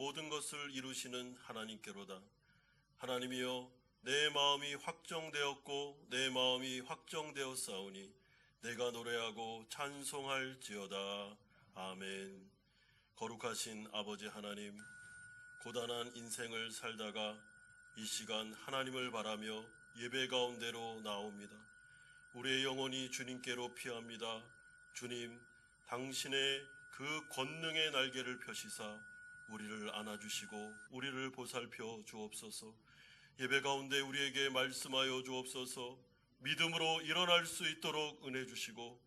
모든 것을 이루시는 하나님께로다. 하나님이여, 내 마음이 확정되었고 내 마음이 확정되었사오니 내가 노래하고 찬송할지어다. 아멘. 거룩하신 아버지 하나님, 고단한 인생을 살다가 이 시간 하나님을 바라며 예배 가운데로 나옵니다. 우리의 영혼이 주님께로 피합니다. 주님, 당신의 그 권능의 날개를 펴시사 우리를 안아주시고 우리를 보살펴 주옵소서. 예배 가운데 우리에게 말씀하여 주옵소서. 믿음으로 일어날 수 있도록 은혜 주시고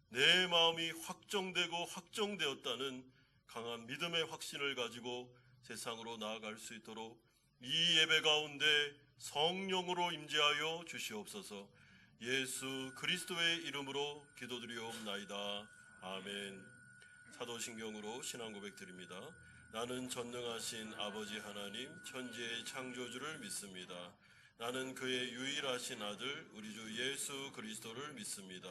내 마음이 확정되고 확정되었다는 강한 믿음의 확신을 가지고 세상으로 나아갈 수 있도록 이 예배 가운데 성령으로 임재하여 주시옵소서. 예수 그리스도의 이름으로 기도드리옵나이다. 아멘. 사도신경으로 신앙 고백 드립니다. 나는 전능하신 아버지 하나님 천지의 창조주를 믿습니다. 나는 그의 유일하신 아들 우리 주 예수 그리스도를 믿습니다.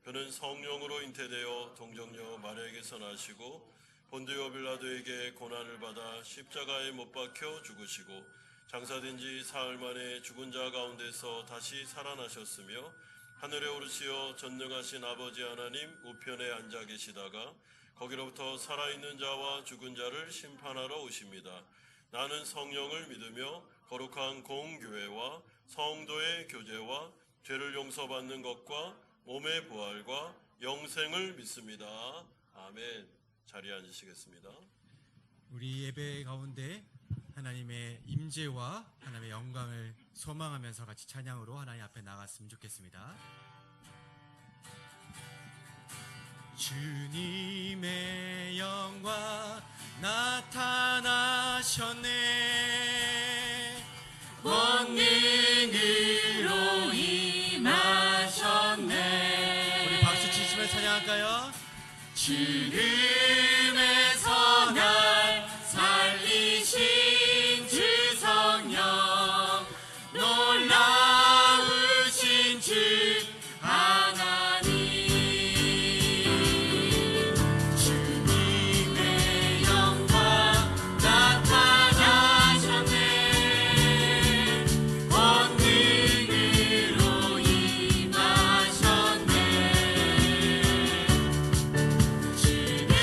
그는 성령으로 잉태되어 동정녀 마리아에게서 나시고 본디오 빌라도에게 고난을 받아 십자가에 못 박혀 죽으시고 장사된 지 사흘 만에 죽은 자 가운데서 다시 살아나셨으며 하늘에 오르시어 전능하신 아버지 하나님 우편에 앉아 계시다가 거기로부터 살아있는 자와 죽은 자를 심판하러 오십니다. 나는 성령을 믿으며 거룩한 공교회와 성도의 교제와 죄를 용서받는 것과 몸의 부활과 영생을 믿습니다. 아멘. 자리에 앉으시겠습니다. 우리 예배 가운데 하나님의 임재와 하나님의 영광을 소망하면서 같이 찬양으로 하나님 앞에 나갔으면 좋겠습니다. 주님의 영광 나타나셨네. 권능으로 임하셨네. 우리 박수 치시며 찬양할까요? 죽음에서 날 살리신 주 성령, 놀라우신 주 하나님. 주님의 영광 나타나셨네. 권능으로 임하셨네. 주님의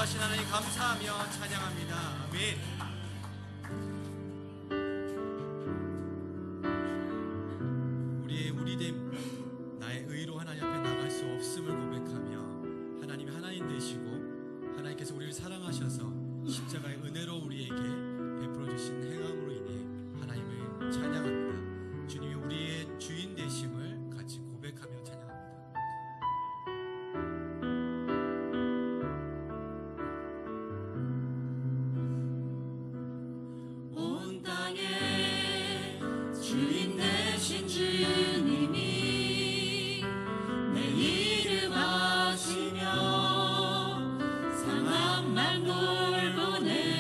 인도하신 하나님 감사하며 찬양합니다. 아멘. 우리의 우리됨, 나의 의로 하나님 앞에 나갈 수 없음을 고백하며 하나님이 하나님 되시고 하나님께서 우리를 사랑하셔서 십자가의 은혜로 우리에게 베풀어 주신 행함으로 인해 하나님을 찬양합니다. 주님이 우리의 주인 되심을 같이 고백하며 찬양합니다. 온 땅에 주인 되신 주님이 내 이름 아시며 상한 만물 보내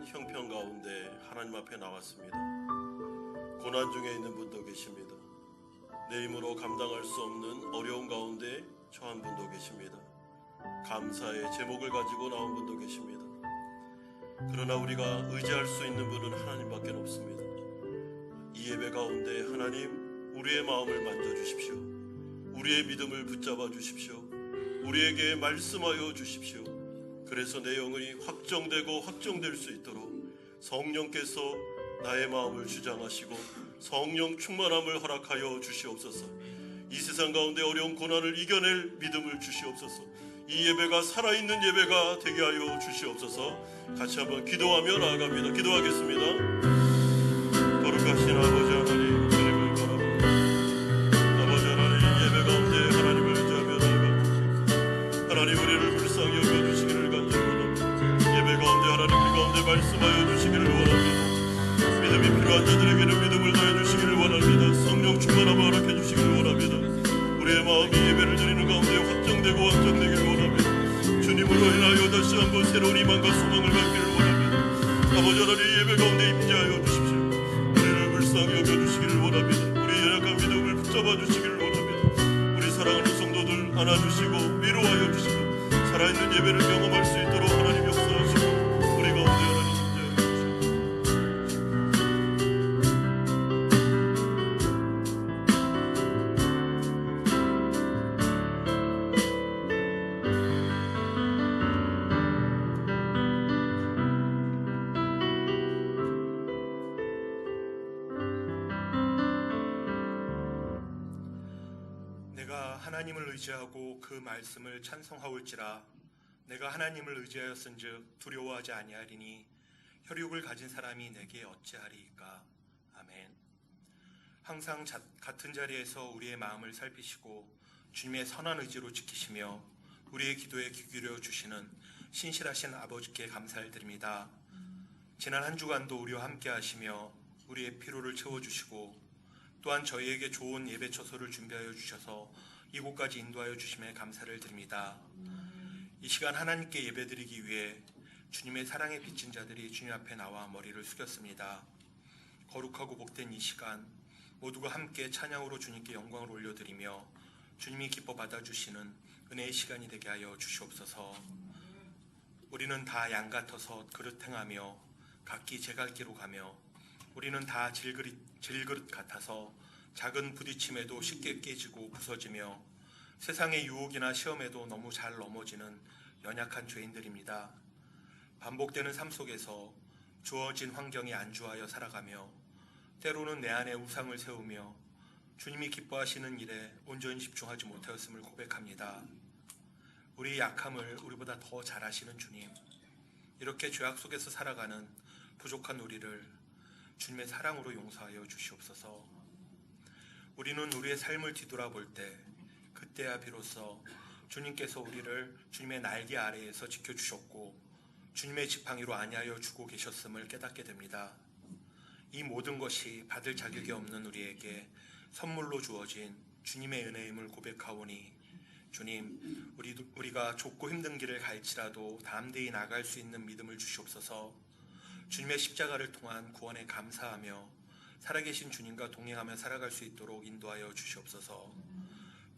큰 형편 가운데 하나님 앞에 나왔습니다. 고난 중에 있는 분도 계십니다. 내 힘으로 감당할 수 없는 어려운 가운데 처한 분도 계십니다. 감사의 제목을 가지고 나온 분도 계십니다. 그러나 우리가 의지할 수 있는 분은 하나님밖에 없습니다. 이 예배 가운데 하나님, 우리의 마음을 만져주십시오. 우리의 믿음을 붙잡아 주십시오. 우리에게 말씀하여 주십시오. 그래서 내 영혼이 확정되고 확정될 수 있도록 성령께서 나의 마음을 주장하시고 성령 충만함을 허락하여 주시옵소서. 이 세상 가운데 어려운 고난을 이겨낼 믿음을 주시옵소서. 이 예배가 살아있는 예배가 되게 하여 주시옵소서. 같이 한번 기도하며 나아갑니다. 기도하겠습니다. 거룩하신 아버지 하나님, 주님을 바라봅니다. 아버지 하나님, 예배 가운데 하나님을 의지하며 나아갑니다. 하나님, 우리를 불쌍히 여겨주시기를 간절히 원합니다. 예배 가운데 하나님 우리 가운데 말씀하여 주시기를 원합니다. 믿음이 필요한 자들에게는 믿음을 더해 주시기를 원합니다. 성령 충만함을 허락해 주시기를 원합니다. 우리의 마음이 예배를 드리는 가운데 확정되고 완전되기를 원합니다. 주님으로 인하여 다시 한번 새로운 희망과 소망을 갖기를 원합니다. 아버지 하나님, 예배 가운데 임재하여 주십시오. 우리를 불쌍히 여겨주시기를 원합니다. 우리 연약한 믿음을 붙잡아 주시기를 원합니다. 우리 사랑하는 성도들 안아주시고 위로하여 주시고 살아있는 예배를 경험할 수 있도록 하나님 역사하시고 우리 가운데 하나님 임재하여 주십시오. 내가 하나님을 의지하고 그 말씀을 찬송하올지라. 내가 하나님을 의지하였은즉 두려워하지 아니하리니 혈육을 가진 사람이 내게 어찌하리이까. 아멘. 항상 같은 자리에서 우리의 마음을 살피시고 주님의 선한 의지로 지키시며 우리의 기도에 귀 기울여 주시는 신실하신 아버지께 감사를 드립니다. 지난 한 주간도 우리와 함께 하시며 우리의 피로를 채워주시고 또한 저희에게 좋은 예배 처소를 준비하여 주셔서 이곳까지 인도하여 주심에 감사를 드립니다. 이 시간 하나님께 예배드리기 위해 주님의 사랑에 비친 자들이 주님 앞에 나와 머리를 숙였습니다. 거룩하고 복된 이 시간 모두가 함께 찬양으로 주님께 영광을 올려드리며 주님이 기뻐 받아주시는 은혜의 시간이 되게 하여 주시옵소서. 우리는 다 양 같아서 그릇 행하며 각기 제갈기로 가며 우리는 다 질그릇 같아서 작은 부딪힘에도 쉽게 깨지고 부서지며 세상의 유혹이나 시험에도 너무 잘 넘어지는 연약한 죄인들입니다. 반복되는 삶 속에서 주어진 환경에 안주하여 살아가며 때로는 내 안에 우상을 세우며 주님이 기뻐하시는 일에 온전히 집중하지 못하였음을 고백합니다. 우리의 약함을 우리보다 더 잘 아시는 주님, 이렇게 죄악 속에서 살아가는 부족한 우리를 주님의 사랑으로 용서하여 주시옵소서. 우리는 우리의 삶을 뒤돌아볼 때 그때야 비로소 주님께서 우리를 주님의 날개 아래에서 지켜주셨고 주님의 지팡이로 안위하여 주고 계셨음을 깨닫게 됩니다. 이 모든 것이 받을 자격이 없는 우리에게 선물로 주어진 주님의 은혜임을 고백하오니 주님, 우리가 좁고 힘든 길을 갈지라도 담대히 나갈 수 있는 믿음을 주시옵소서. 주님의 십자가를 통한 구원에 감사하며 살아계신 주님과 동행하며 살아갈 수 있도록 인도하여 주시옵소서.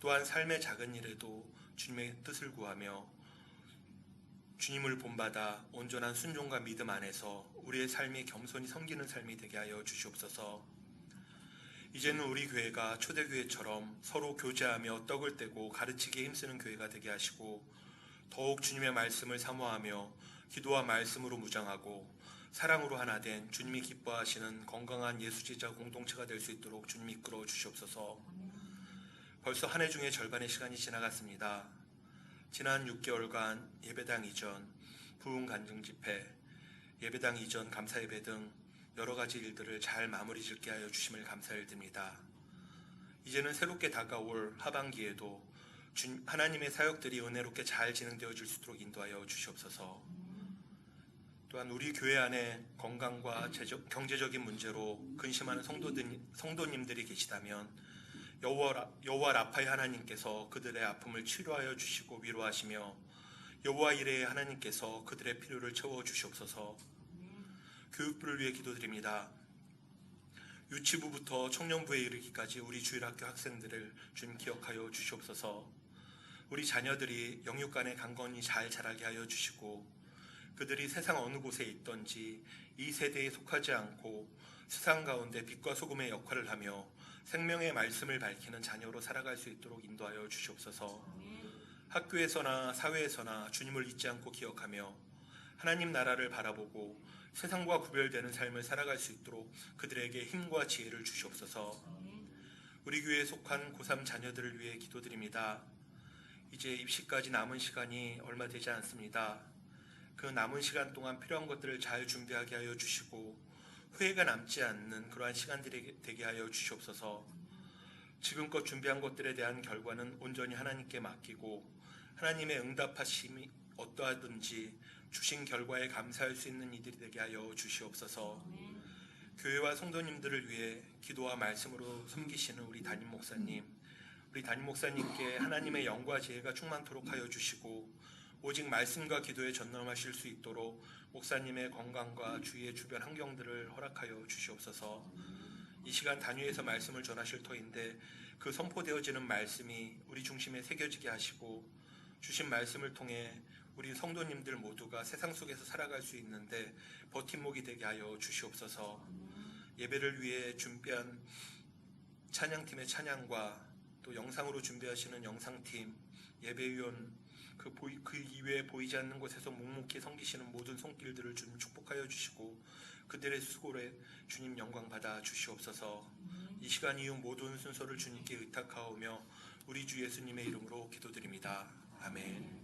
또한 삶의 작은 일에도 주님의 뜻을 구하며 주님을 본받아 온전한 순종과 믿음 안에서 우리의 삶이 겸손히 섬기는 삶이 되게 하여 주시옵소서. 이제는 우리 교회가 초대교회처럼 서로 교제하며 떡을 떼고 가르치기에 힘쓰는 교회가 되게 하시고 더욱 주님의 말씀을 사모하며 기도와 말씀으로 무장하고 사랑으로 하나 된 주님이 기뻐하시는 건강한 예수제자 공동체가 될 수 있도록 주님 이끌어 주시옵소서. 벌써 한 해 중에 절반의 시간이 지나갔습니다. 지난 6개월간 예배당 이전, 부흥 간증 집회, 예배당 이전 감사 예배 등 여러 가지 일들을 잘 마무리 짓게 하여 주심을 감사를 드립니다. 이제는 새롭게 다가올 하반기에도 하나님의 사역들이 은혜롭게 잘 진행되어질 수 있도록 인도하여 주시옵소서. 또한 우리 교회 안에 건강과 경제적인 문제로 근심하는 성도님들이 계시다면 여호와 라파의 하나님께서 그들의 아픔을 치료하여 주시고 위로하시며 여호와 이레의 하나님께서 그들의 필요를 채워 주시옵소서. 교육부를 위해 기도드립니다. 유치부부터 청년부에 이르기까지 우리 주일학교 학생들을 주님 기억하여 주시옵소서. 우리 자녀들이 영육간에 강건히 잘 자라게 하여 주시고 그들이 세상 어느 곳에 있든지 이 세대에 속하지 않고 세상 가운데 빛과 소금의 역할을 하며 생명의 말씀을 밝히는 자녀로 살아갈 수 있도록 인도하여 주시옵소서. 학교에서나 사회에서나 주님을 잊지 않고 기억하며 하나님 나라를 바라보고 세상과 구별되는 삶을 살아갈 수 있도록 그들에게 힘과 지혜를 주시옵소서. 우리 교회에 속한 고3 자녀들을 위해 기도드립니다. 이제 입시까지 남은 시간이 얼마 되지 않습니다. 그 남은 시간 동안 필요한 것들을 잘 준비하게 하여 주시고 후회가 남지 않는 그러한 시간들이 되게 하여 주시옵소서. 지금껏 준비한 것들에 대한 결과는 온전히 하나님께 맡기고 하나님의 응답하심이 어떠하든지 주신 결과에 감사할 수 있는 이들이 되게 하여 주시옵소서. 교회와 성도님들을 위해 기도와 말씀으로 섬기시는 우리 담임 목사님께 하나님의 영과 지혜가 충만토록 하여 주시고 오직 말씀과 기도에 전념하실 수 있도록 목사님의 건강과 주위의 주변 환경들을 허락하여 주시옵소서. 이 시간 단위에서 말씀을 전하실 터인데 그 선포되어지는 말씀이 우리 중심에 새겨지게 하시고 주신 말씀을 통해 우리 성도님들 모두가 세상 속에서 살아갈 수 있는데 버팀목이 되게 하여 주시옵소서. 예배를 위해 준비한 찬양팀의 찬양과 또 영상으로 준비하시는 영상팀, 예배위원, 그 이외에 보이지 않는 곳에서 묵묵히 섬기시는 모든 손길들을 주님 축복하여 주시고 그들의 수고에 주님 영광 받아 주시옵소서. 이 시간 이후 모든 순서를 주님께 의탁하오며 우리 주 예수님의 이름으로 기도드립니다. 아멘.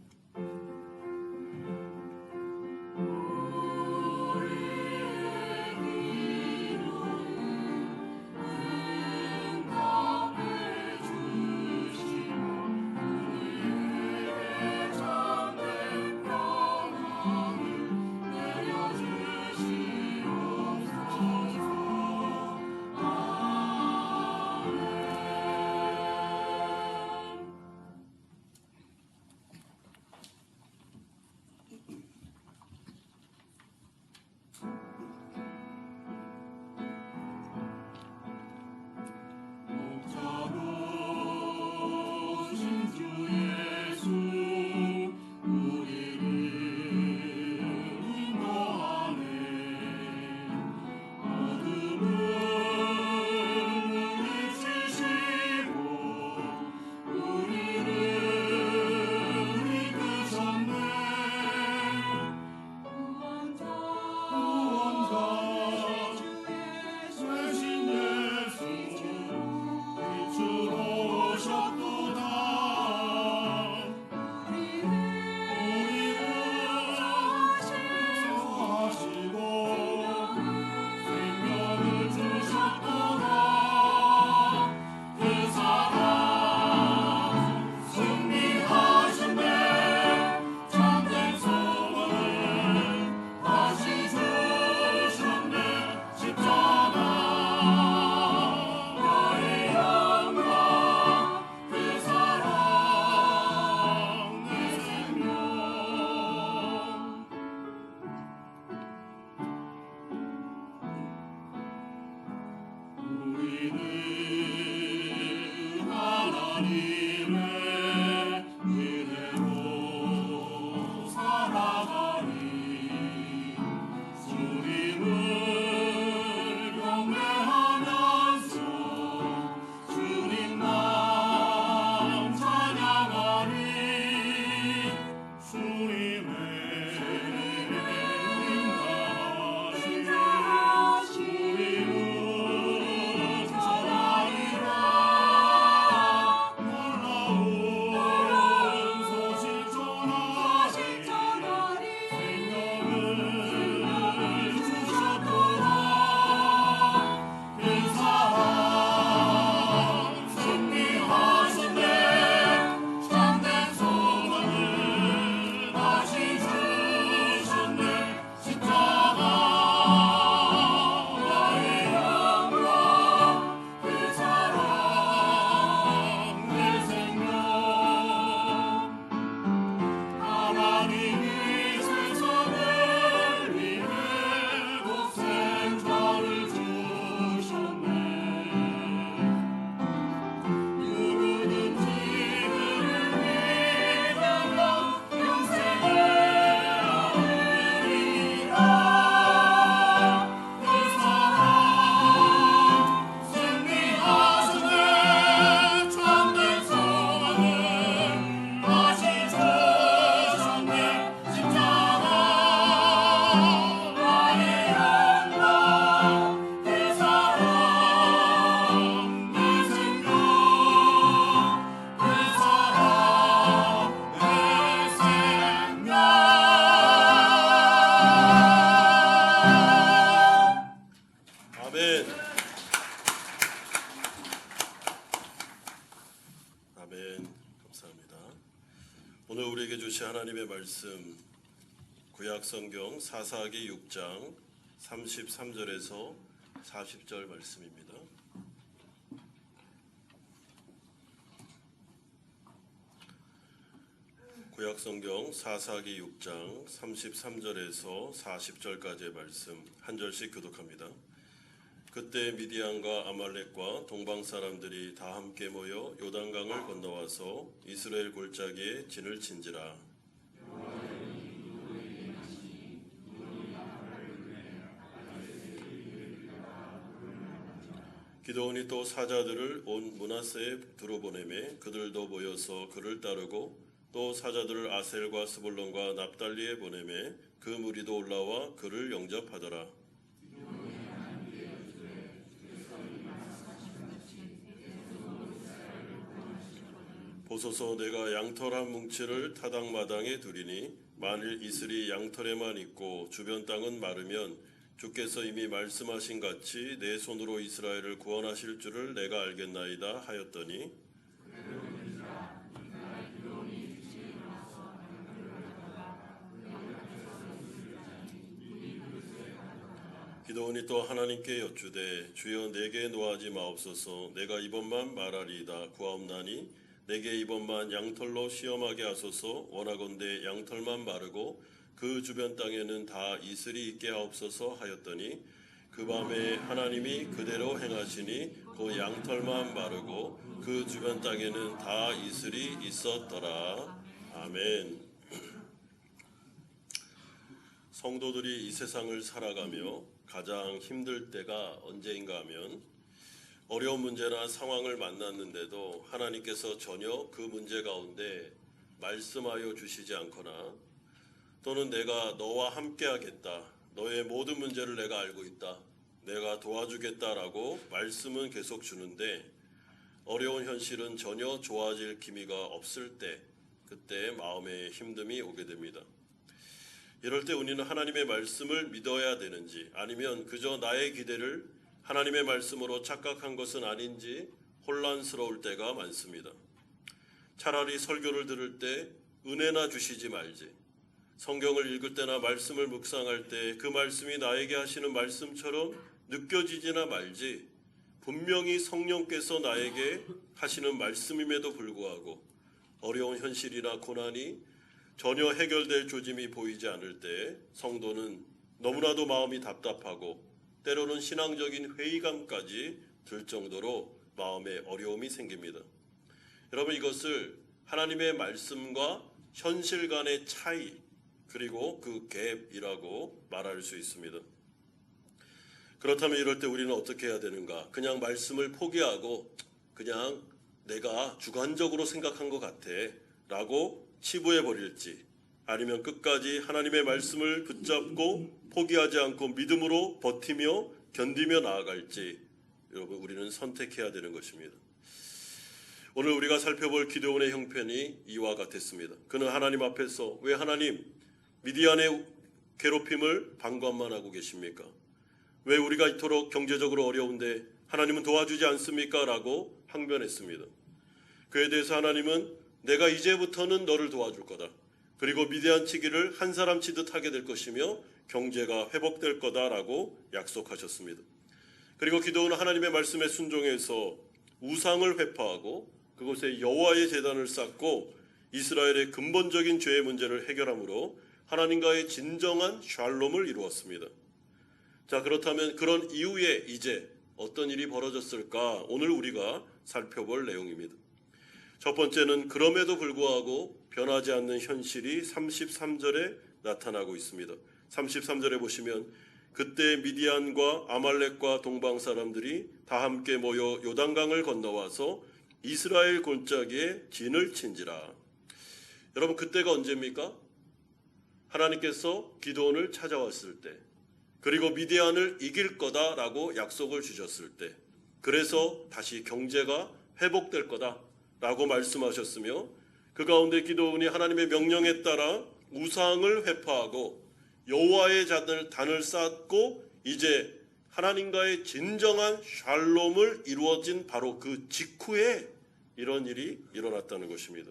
하나님의 말씀 구약 성경 사사기 6장 33절에서 40절 말씀입니다. 구약 성경 사사기 6장 33절에서 40절까지의 말씀 한 절씩 교독합니다. 그때 미디안과 아말렉과 동방 사람들이 다 함께 모여 요단강을 건너와서 이스라엘 골짜기에 진을 친지라. 기드온이 또 사자들을 온 므낫세에 두루 보내매 그들도 모여서 그를 따르고 또 사자들을 아셀과 스불론과 납달리에 보내매 그 무리도 올라와 그를 영접하더라. 보소서, 내가 양털 한 뭉치를 타당마당에 두리니 만일 이슬이 양털에만 있고 주변 땅은 마르면 주께서 이미 말씀하신 같이 내 손으로 이스라엘을 구원하실 줄을 내가 알겠나이다 하였더니 기드온이 또 하나님께 여쭈되 주여 내게 노하지 마옵소서. 내가 이번만 말하리이다 구하옵나니 내게 이번만 양털로 시험하게 하소서. 원하건대 양털만 마르고 그 주변 땅에는 다 이슬이 있게 하옵소서 하였더니 그 밤에 하나님이 그대로 행하시니 그 양털만 마르고 그 주변 땅에는 다 이슬이 있었더라. 아멘. 성도들이 이 세상을 살아가며 가장 힘들 때가 언제인가 하면 어려운 문제나 상황을 만났는데도 하나님께서 전혀 그 문제 가운데 말씀하여 주시지 않거나 또는 내가 너와 함께 하겠다. 너의 모든 문제를 내가 알고 있다. 내가 도와주겠다라고 말씀은 계속 주는데 어려운 현실은 전혀 좋아질 기미가 없을 때 그때 마음에 힘듦이 오게 됩니다. 이럴 때 우리는 하나님의 말씀을 믿어야 되는지 아니면 그저 나의 기대를 하나님의 말씀으로 착각한 것은 아닌지 혼란스러울 때가 많습니다. 차라리 설교를 들을 때 은혜나 주시지 말지, 성경을 읽을 때나 말씀을 묵상할 때 그 말씀이 나에게 하시는 말씀처럼 느껴지지나 말지, 분명히 성령께서 나에게 하시는 말씀임에도 불구하고 어려운 현실이나 고난이 전혀 해결될 조짐이 보이지 않을 때 성도는 너무나도 마음이 답답하고 때로는 신앙적인 회의감까지 들 정도로 마음에 어려움이 생깁니다. 여러분, 이것을 하나님의 말씀과 현실 간의 차이 그리고 그 갭이라고 말할 수 있습니다. 그렇다면 이럴 때 우리는 어떻게 해야 되는가? 그냥 말씀을 포기하고 그냥 내가 주관적으로 생각한 것 같아 라고 치부해 버릴지, 아니면 끝까지 하나님의 말씀을 붙잡고 포기하지 않고 믿음으로 버티며 견디며 나아갈지, 여러분 우리는 선택해야 되는 것입니다. 오늘 우리가 살펴볼 기드온의 형편이 이와 같았습니다. 그는 하나님 앞에서 왜 하나님 미디안의 괴롭힘을 방관만 하고 계십니까? 왜 우리가 이토록 경제적으로 어려운데 하나님은 도와주지 않습니까? 라고 항변했습니다. 그에 대해서 하나님은 내가 이제부터는 너를 도와줄 거다. 그리고 미디안 치기를 한 사람 치듯 하게 될 것이며 경제가 회복될 거다라고 약속하셨습니다. 그리고 기드온은 하나님의 말씀에 순종해서 우상을 회파하고 그곳에 여호와의 제단을 쌓고 이스라엘의 근본적인 죄의 문제를 해결함으로 하나님과의 진정한 샬롬을 이루었습니다. 자, 그렇다면 그런 이후에 이제 어떤 일이 벌어졌을까? 오늘 우리가 살펴볼 내용입니다. 첫 번째는 그럼에도 불구하고 변하지 않는 현실이 33절에 나타나고 있습니다. 33절에 보시면 그때 미디안과 아말렉과 동방 사람들이 다 함께 모여 요단강을 건너와서 이스라엘 골짜기에 진을 친지라. 여러분, 그때가 언제입니까? 하나님께서 기드온을 찾아왔을 때, 그리고 미디안을 이길 거다라고 약속을 주셨을 때, 그래서 다시 경제가 회복될 거다라고 말씀하셨으며 그 가운데 기드온이 하나님의 명령에 따라 우상을 회파하고 여호와의 단을 쌓고 이제 하나님과의 진정한 샬롬을 이루어진 바로 그 직후에 이런 일이 일어났다는 것입니다.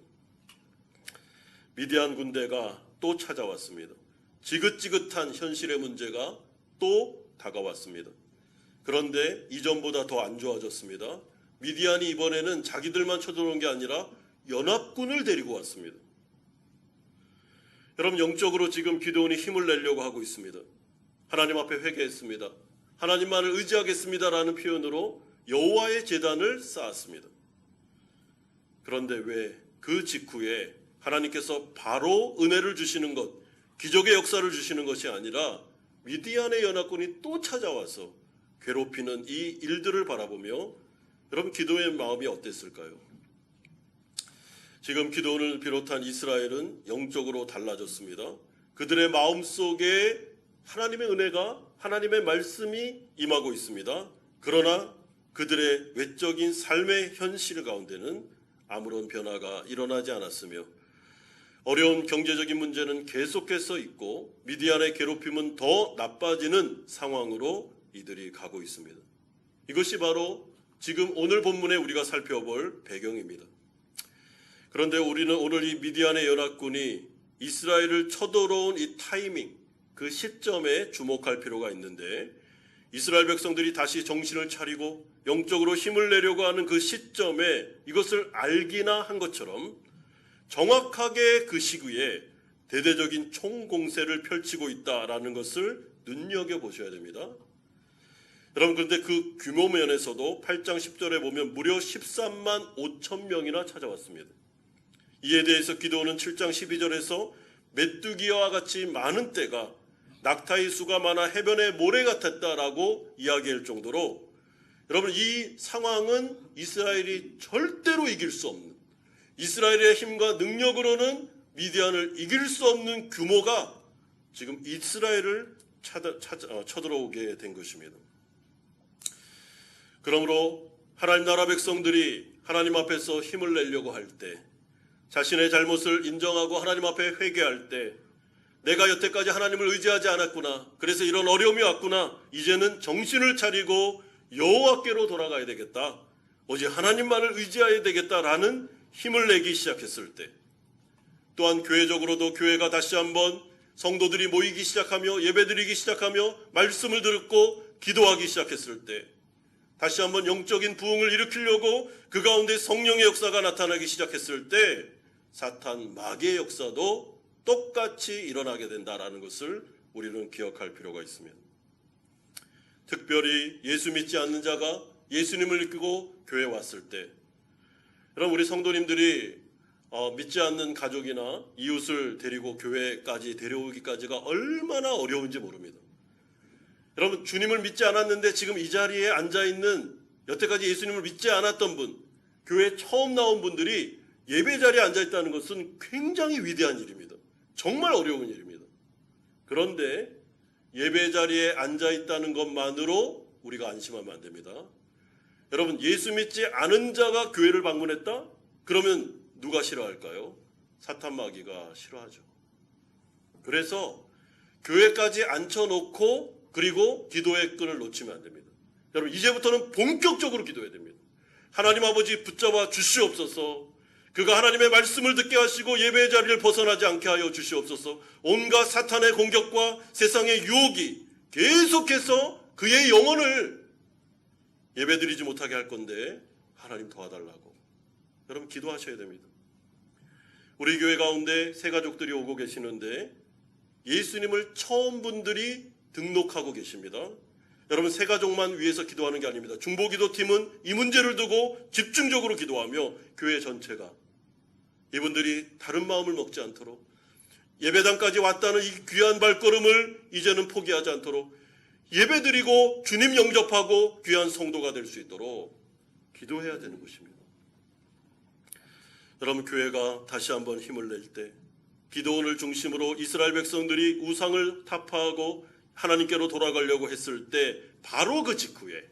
미디안 군대가 또 찾아왔습니다. 지긋지긋한 현실의 문제가 또 다가왔습니다. 그런데 이전보다 더 안 좋아졌습니다. 미디안이 이번에는 자기들만 쳐들어온 게 아니라 연합군을 데리고 왔습니다. 여러분, 영적으로 지금 기드온이 힘을 내려고 하고 있습니다. 하나님 앞에 회개했습니다. 하나님만을 의지하겠습니다라는 표현으로 여호와의 제단을 쌓았습니다. 그런데 왜 그 직후에 하나님께서 바로 은혜를 주시는 것, 기적의 역사를 주시는 것이 아니라 미디안의 연합군이 또 찾아와서 괴롭히는 이 일들을 바라보며 여러분, 기드온의 마음이 어땠을까요? 지금 기드온을 비롯한 이스라엘은 영적으로 달라졌습니다. 그들의 마음속에 하나님의 은혜가, 하나님의 말씀이 임하고 있습니다. 그러나 그들의 외적인 삶의 현실 가운데는 아무런 변화가 일어나지 않았으며 어려운 경제적인 문제는 계속해서 있고 미디안의 괴롭힘은 더 나빠지는 상황으로 이들이 가고 있습니다. 이것이 바로 지금 오늘 본문에 우리가 살펴볼 배경입니다. 그런데 우리는 오늘 이 미디안의 연합군이 이스라엘을 쳐들어온 이 타이밍, 그 시점에 주목할 필요가 있는데, 이스라엘 백성들이 다시 정신을 차리고 영적으로 힘을 내려고 하는 그 시점에 이것을 알기나 한 것처럼 정확하게 그 시기에 대대적인 총공세를 펼치고 있다라는 것을 눈여겨보셔야 됩니다. 여러분, 그런데 그 규모 면에서도 8장 10절에 보면 무려 13만 5천 명이나 찾아왔습니다. 이에 대해서 기드온은 7장 12절에서 메뚜기와 같이 많은 떼가 낙타의 수가 많아 해변의 모래 같았다라고 이야기할 정도로, 여러분, 이 상황은 이스라엘이 절대로 이길 수 없는, 이스라엘의 힘과 능력으로는 미디안을 이길 수 없는 규모가 지금 이스라엘을 쳐들어오게 된 것입니다. 그러므로 하나님 나라 백성들이 하나님 앞에서 힘을 내려고 할 때, 자신의 잘못을 인정하고 하나님 앞에 회개할 때, 내가 여태까지 하나님을 의지하지 않았구나, 그래서 이런 어려움이 왔구나, 이제는 정신을 차리고 여호와께로 돌아가야 되겠다, 오직 하나님만을 의지해야 되겠다라는 힘을 내기 시작했을 때, 또한 교회적으로도 교회가 다시 한번 성도들이 모이기 시작하며 예배드리기 시작하며 말씀을 듣고 기도하기 시작했을 때, 다시 한번 영적인 부흥을 일으키려고 그 가운데 성령의 역사가 나타나기 시작했을 때, 사탄 마귀의 역사도 똑같이 일어나게 된다라는 것을 우리는 기억할 필요가 있습니다. 특별히 예수 믿지 않는 자가 예수님을 믿고 교회에 왔을 때, 여러분, 우리 성도님들이 믿지 않는 가족이나 이웃을 데리고 교회까지 데려오기까지가 얼마나 어려운지 모릅니다. 여러분, 주님을 믿지 않았는데 지금 이 자리에 앉아있는, 여태까지 예수님을 믿지 않았던 분, 교회에 처음 나온 분들이 예배 자리에 앉아있다는 것은 굉장히 위대한 일입니다. 정말 어려운 일입니다. 그런데 예배 자리에 앉아있다는 것만으로 우리가 안심하면 안 됩니다. 여러분, 예수 믿지 않은 자가 교회를 방문했다? 그러면 누가 싫어할까요? 사탄 마귀가 싫어하죠. 그래서 교회까지 앉혀놓고 그리고 기도의 끈을 놓치면 안 됩니다. 여러분, 이제부터는 본격적으로 기도해야 됩니다. 하나님 아버지 붙잡아 주시옵소서. 그가 하나님의 말씀을 듣게 하시고 예배의 자리를 벗어나지 않게 하여 주시옵소서. 온갖 사탄의 공격과 세상의 유혹이 계속해서 그의 영혼을 예배드리지 못하게 할 건데 하나님 도와달라고 여러분 기도하셔야 됩니다. 우리 교회 가운데 새 가족들이 오고 계시는데 예수님을 처음 분들이 등록하고 계십니다. 여러분, 새 가족만 위해서 기도하는 게 아닙니다. 중보기도팀은 이 문제를 두고 집중적으로 기도하며 교회 전체가 이분들이 다른 마음을 먹지 않도록, 예배당까지 왔다는 이 귀한 발걸음을 이제는 포기하지 않도록, 예배드리고 주님 영접하고 귀한 성도가 될 수 있도록 기도해야 되는 것입니다. 여러분, 교회가 다시 한번 힘을 낼 때, 기드온을 중심으로 이스라엘 백성들이 우상을 타파하고 하나님께로 돌아가려고 했을 때 바로 그 직후에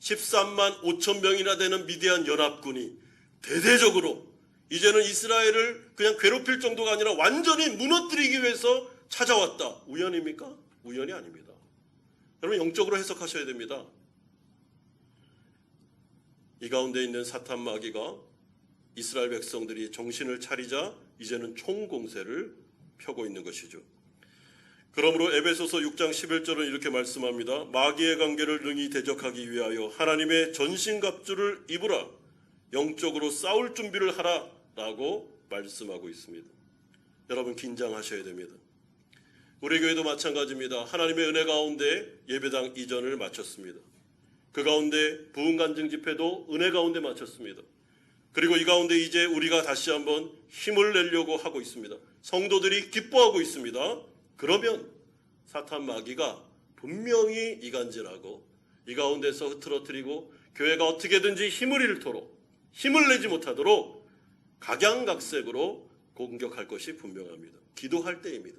13만 5천 명이나 되는 미디안 연합군이 대대적으로 이제는 이스라엘을 그냥 괴롭힐 정도가 아니라 완전히 무너뜨리기 위해서 찾아왔다. 우연입니까? 우연이 아닙니다. 여러분, 영적으로 해석하셔야 됩니다. 이 가운데 있는 사탄 마귀가 이스라엘 백성들이 정신을 차리자 이제는 총공세를 펴고 있는 것이죠. 그러므로 에베소서 6장 11절은 이렇게 말씀합니다. 마귀의 관계를 능히 대적하기 위하여 하나님의 전신갑주를 입으라. 영적으로 싸울 준비를 하라. 라고 말씀하고 있습니다. 여러분 긴장하셔야 됩니다. 우리 교회도 마찬가지입니다. 하나님의 은혜 가운데 예배당 이전을 마쳤습니다. 그 가운데 부흥간증 집회도 은혜 가운데 마쳤습니다. 그리고 이 가운데 이제 우리가 다시 한번 힘을 내려고 하고 있습니다. 성도들이 기뻐하고 있습니다. 그러면 사탄 마귀가 분명히 이간질하고 이 가운데서 흐트러뜨리고 교회가 어떻게든지 힘을 잃도록, 힘을 내지 못하도록 각양각색으로 공격할 것이 분명합니다. 기도할 때입니다.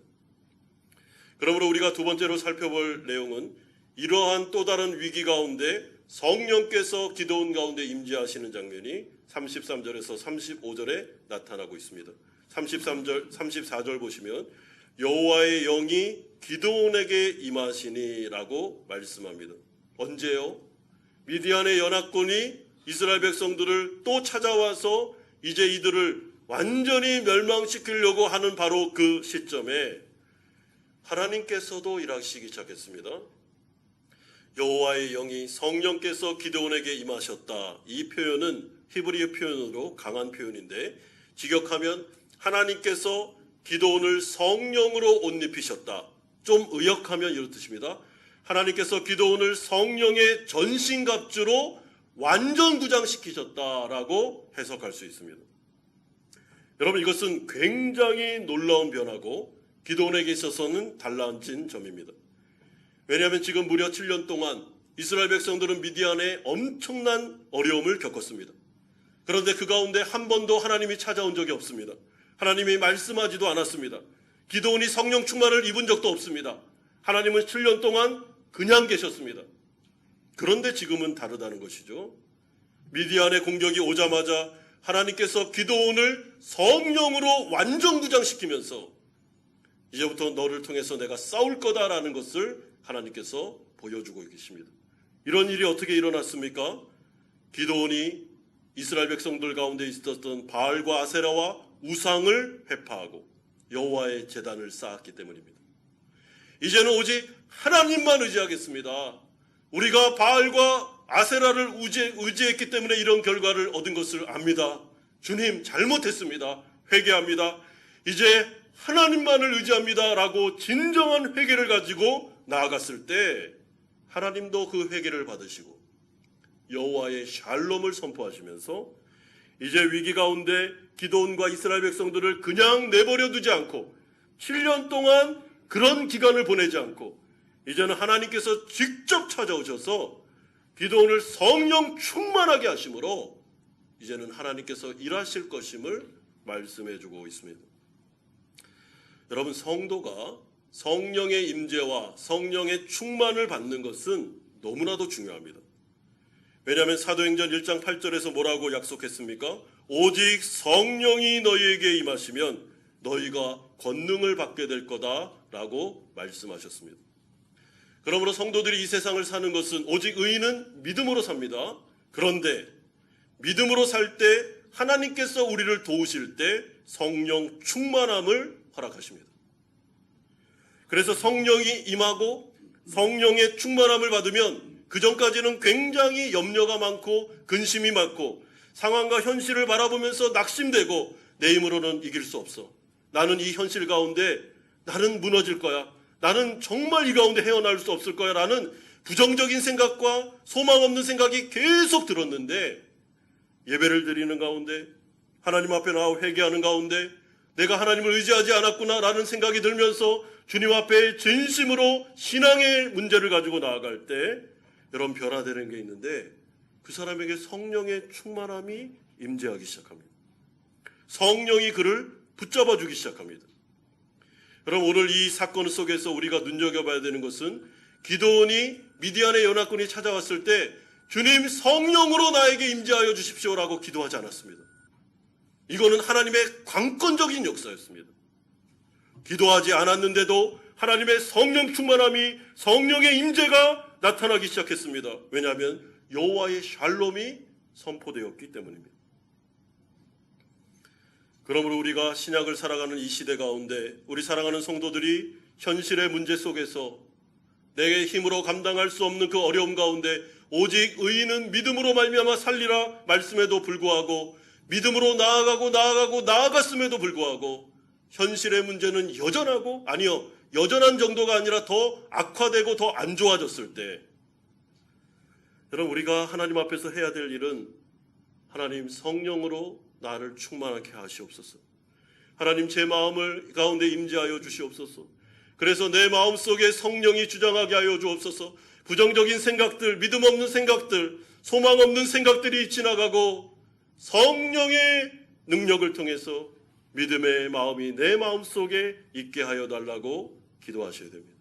그러므로 우리가 두 번째로 살펴볼 내용은 이러한 또 다른 위기 가운데 성령께서 기도원 가운데 임재하시는 장면이 33절에서 35절에 나타나고 있습니다. 34절 보시면 여호와의 영이 기드온에게 임하시니라고 말씀합니다. 언제요? 미디안의 연합군이 이스라엘 백성들을 또 찾아와서 이제 이들을 완전히 멸망시키려고 하는 바로 그 시점에 하나님께서도 일하시기 시작했습니다. 여호와의 영이 성령께서 기드온에게 임하셨다. 이 표현은 히브리 표현으로 강한 표현인데 직역하면 하나님께서 기드온을 성령으로 옷 입히셨다. 좀 의역하면 이런 뜻입니다. 하나님께서 기드온을 성령의 전신갑주로 완전 구장시키셨다라고 해석할 수 있습니다. 여러분 이것은 굉장히 놀라운 변화고 기드온에게 있어서는 달라진 점입니다. 왜냐하면 지금 무려 7년 동안 이스라엘 백성들은 미디안에 엄청난 어려움을 겪었습니다. 그런데 그 가운데 한 번도 하나님이 찾아온 적이 없습니다. 하나님이 말씀하지도 않았습니다. 기드온이 성령 충만을 입은 적도 없습니다. 하나님은 7년 동안 그냥 계셨습니다. 그런데 지금은 다르다는 것이죠. 미디안의 공격이 오자마자 하나님께서 기드온을 성령으로 완전 구장시키면서 이제부터 너를 통해서 내가 싸울 거다라는 것을 하나님께서 보여주고 계십니다. 이런 일이 어떻게 일어났습니까? 기드온이 이스라엘 백성들 가운데 있었던 바알과 아세라와 우상을 회파하고 여호와의 제단을 쌓았기 때문입니다. 이제는 오직 하나님만 의지하겠습니다. 우리가 바알과 아세라를 의지했기 때문에 이런 결과를 얻은 것을 압니다. 주님 잘못했습니다. 회개합니다. 이제 하나님만을 의지합니다. 라고 진정한 회개를 가지고 나아갔을 때 하나님도 그 회개를 받으시고 여호와의 샬롬을 선포하시면서 이제 위기 가운데 기드온과 이스라엘 백성들을 그냥 내버려 두지 않고 7년 동안 그런 기간을 보내지 않고 이제는 하나님께서 직접 찾아오셔서 기드온을 성령 충만하게 하심으로 이제는 하나님께서 일하실 것임을 말씀해 주고 있습니다. 여러분 성도가 성령의 임재와 성령의 충만을 받는 것은 너무나도 중요합니다. 왜냐하면 사도행전 1장 8절에서 뭐라고 약속했습니까? 오직 성령이 너희에게 임하시면 너희가 권능을 받게 될 거다라고 말씀하셨습니다. 그러므로 성도들이 이 세상을 사는 것은 오직 의인은 믿음으로 삽니다. 그런데 믿음으로 살 때 하나님께서 우리를 도우실 때 성령 충만함을 허락하십니다. 그래서 성령이 임하고 성령의 충만함을 받으면 그 전까지는 굉장히 염려가 많고 근심이 많고 상황과 현실을 바라보면서 낙심되고 내 힘으로는 이길 수 없어. 나는 이 현실 가운데 나는 무너질 거야. 나는 정말 이 가운데 헤어나올 수 없을 거야 라는 부정적인 생각과 소망 없는 생각이 계속 들었는데 예배를 드리는 가운데 하나님 앞에 나와 회개하는 가운데 내가 하나님을 의지하지 않았구나 라는 생각이 들면서 주님 앞에 진심으로 신앙의 문제를 가지고 나아갈 때 여러분 변화되는 게 있는데 그 사람에게 성령의 충만함이 임재하기 시작합니다. 성령이 그를 붙잡아 주기 시작합니다. 여러분 오늘 이 사건 속에서 우리가 눈여겨봐야 되는 것은 기드온이 미디안의 연합군이 찾아왔을 때 주님 성령으로 나에게 임재하여 주십시오라고 기도하지 않았습니다. 이거는 하나님의 관건적인 역사였습니다. 기도하지 않았는데도 하나님의 성령 충만함이 성령의 임재가 나타나기 시작했습니다. 왜냐하면 여호와의 샬롬이 선포되었기 때문입니다. 그러므로 우리가 신약을 살아가는 이 시대 가운데 우리 사랑하는 성도들이 현실의 문제 속에서 내 힘으로 감당할 수 없는 그 어려움 가운데 오직 의인은 믿음으로 말미암아 살리라 말씀에도 불구하고 믿음으로 나아갔음에도 불구하고 현실의 문제는 여전하고 여전한 정도가 아니라 더 악화되고 더 안 좋아졌을 때 여러분 우리가 하나님 앞에서 해야 될 일은 하나님 성령으로 나를 충만하게 하시옵소서. 하나님 제 마음을 가운데 임재하여 주시옵소서. 그래서 내 마음속에 성령이 주장하게 하여 주옵소서. 부정적인 생각들, 믿음 없는 생각들, 소망 없는 생각들이 지나가고 성령의 능력을 통해서 믿음의 마음이 내 마음속에 있게 하여 달라고 기도하셔야 됩니다.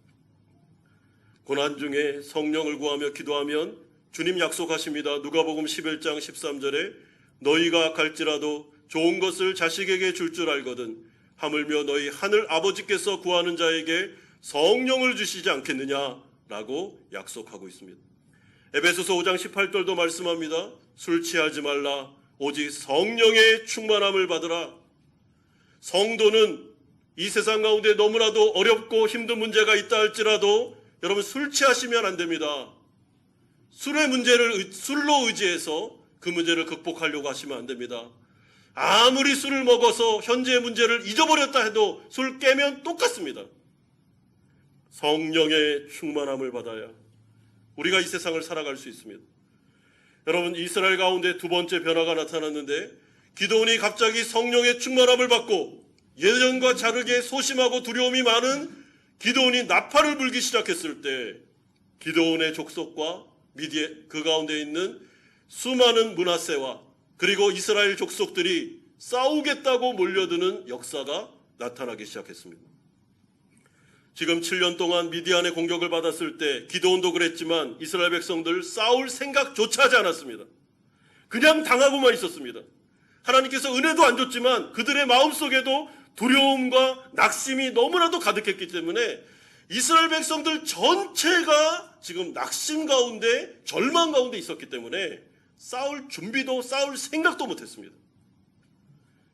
고난 중에 성령을 구하며 기도하면 주님 약속하십니다. 누가복음 11장 13절에 너희가 갈지라도 좋은 것을 자식에게 줄 줄 알거든 하물며 너희 하늘 아버지께서 구하는 자에게 성령을 주시지 않겠느냐라고 약속하고 있습니다. 에베소서 5장 18절도 말씀합니다. 술 취하지 말라 오직 성령의 충만함을 받으라. 성도는 이 세상 가운데 너무나도 어렵고 힘든 문제가 있다 할지라도 여러분 술 취하시면 안 됩니다. 술의 문제를 술로 의지해서 그 문제를 극복하려고 하시면 안 됩니다. 아무리 술을 먹어서 현재의 문제를 잊어버렸다 해도 술 깨면 똑같습니다. 성령의 충만함을 받아야 우리가 이 세상을 살아갈 수 있습니다. 여러분 이스라엘 가운데 두 번째 변화가 나타났는데 기드온이 갑자기 성령의 충만함을 받고 예전과 다르게 소심하고 두려움이 많은 기드온이 나팔을 불기 시작했을 때 기드온의 족속과 그 가운데 있는 수많은 므낫세와 그리고 이스라엘 족속들이 싸우겠다고 몰려드는 역사가 나타나기 시작했습니다. 지금 7년 동안 미디안의 공격을 받았을 때 기드온도 그랬지만 이스라엘 백성들 싸울 생각조차 하지 않았습니다. 그냥 당하고만 있었습니다. 하나님께서 은혜도 안 줬지만 그들의 마음속에도 두려움과 낙심이 너무나도 가득했기 때문에 이스라엘 백성들 전체가 지금 낙심 가운데 절망 가운데 있었기 때문에 싸울 준비도 싸울 생각도 못했습니다.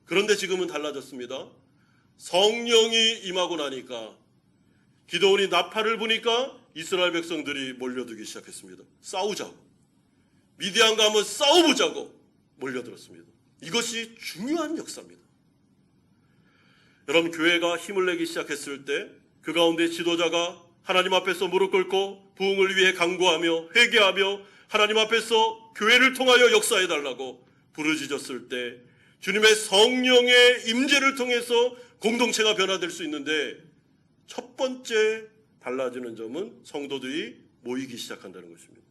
그런데 지금은 달라졌습니다. 성령이 임하고 나니까 기드온이 나팔을 부니까 이스라엘 백성들이 몰려들기 시작했습니다. 싸우자고 미디안 가면 싸워보자고 몰려들었습니다. 이것이 중요한 역사입니다. 여러분 교회가 힘을 내기 시작했을 때 그 가운데 지도자가 하나님 앞에서 무릎 꿇고 부흥을 위해 간구하며 회개하며 하나님 앞에서 교회를 통하여 역사해달라고 부르짖었을 때 주님의 성령의 임재를 통해서 공동체가 변화될 수 있는데 첫 번째 달라지는 점은 성도들이 모이기 시작한다는 것입니다.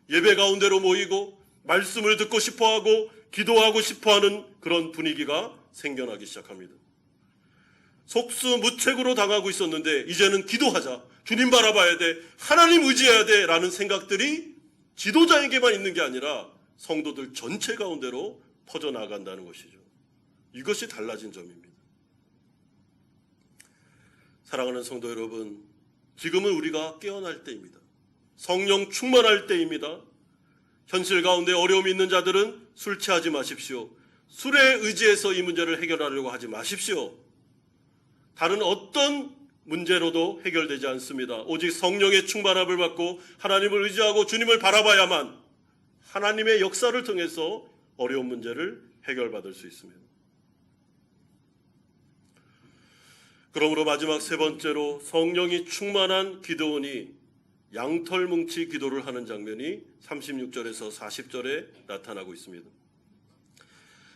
예배 가운데로 모이고 말씀을 듣고 싶어하고 기도하고 싶어하는 그런 분위기가 생겨나기 시작합니다. 속수무책으로 당하고 있었는데 이제는 기도하자, 주님 바라봐야 돼, 하나님 의지해야 돼 라는 생각들이 지도자에게만 있는 게 아니라 성도들 전체 가운데로 퍼져나간다는 것이죠. 이것이 달라진 점입니다. 사랑하는 성도 여러분, 지금은 우리가 깨어날 때입니다. 성령 충만할 때입니다. 현실 가운데 어려움이 있는 자들은 술 취하지 마십시오. 술에 의지해서 이 문제를 해결하려고 하지 마십시오. 다른 어떤 문제로도 해결되지 않습니다. 오직 성령의 충만함을 받고 하나님을 의지하고 주님을 바라봐야만 하나님의 역사를 통해서 어려운 문제를 해결받을 수 있습니다. 그러므로 마지막 세 번째로 성령이 충만한 기드온이 양털뭉치 기도를 하는 장면이 36절에서 40절에 나타나고 있습니다.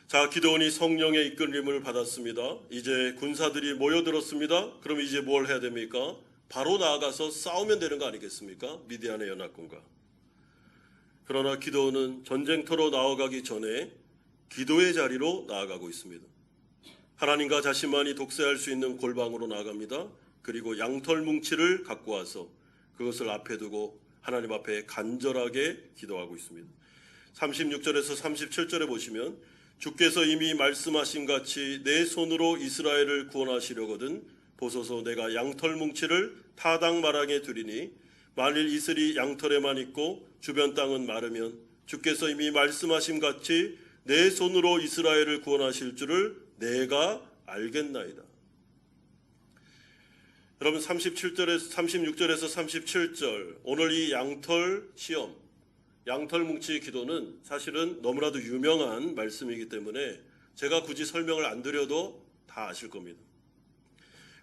자, 기드온이 성령의 이끌림을 받았습니다. 이제 군사들이 모여들었습니다. 그럼 이제 뭘 해야 됩니까? 바로 나아가서 싸우면 되는 거 아니겠습니까? 미디안의 연합군과. 그러나 기드온은 전쟁터로 나아가기 전에 기도의 자리로 나아가고 있습니다. 하나님과 자신만이 독세할 수 있는 골방으로 나아갑니다. 그리고 양털 뭉치를 갖고 와서 그것을 앞에 두고 하나님 앞에 간절하게 기도하고 있습니다. 36절에서 37절에 보시면 주께서 이미 말씀하신 같이 내 손으로 이스라엘을 구원하시려거든 보소서 내가 양털 뭉치를 타당 마당에 두리니 만일 이슬이 양털에만 있고 주변 땅은 마르면 주께서 이미 말씀하신 같이 내 손으로 이스라엘을 구원하실 줄을 내가 알겠나이다. 여러분 36절에서 37절 오늘 이 양털 시험, 양털 뭉치 기도는 사실은 너무나도 유명한 말씀이기 때문에 제가 굳이 설명을 안 드려도 다 아실 겁니다.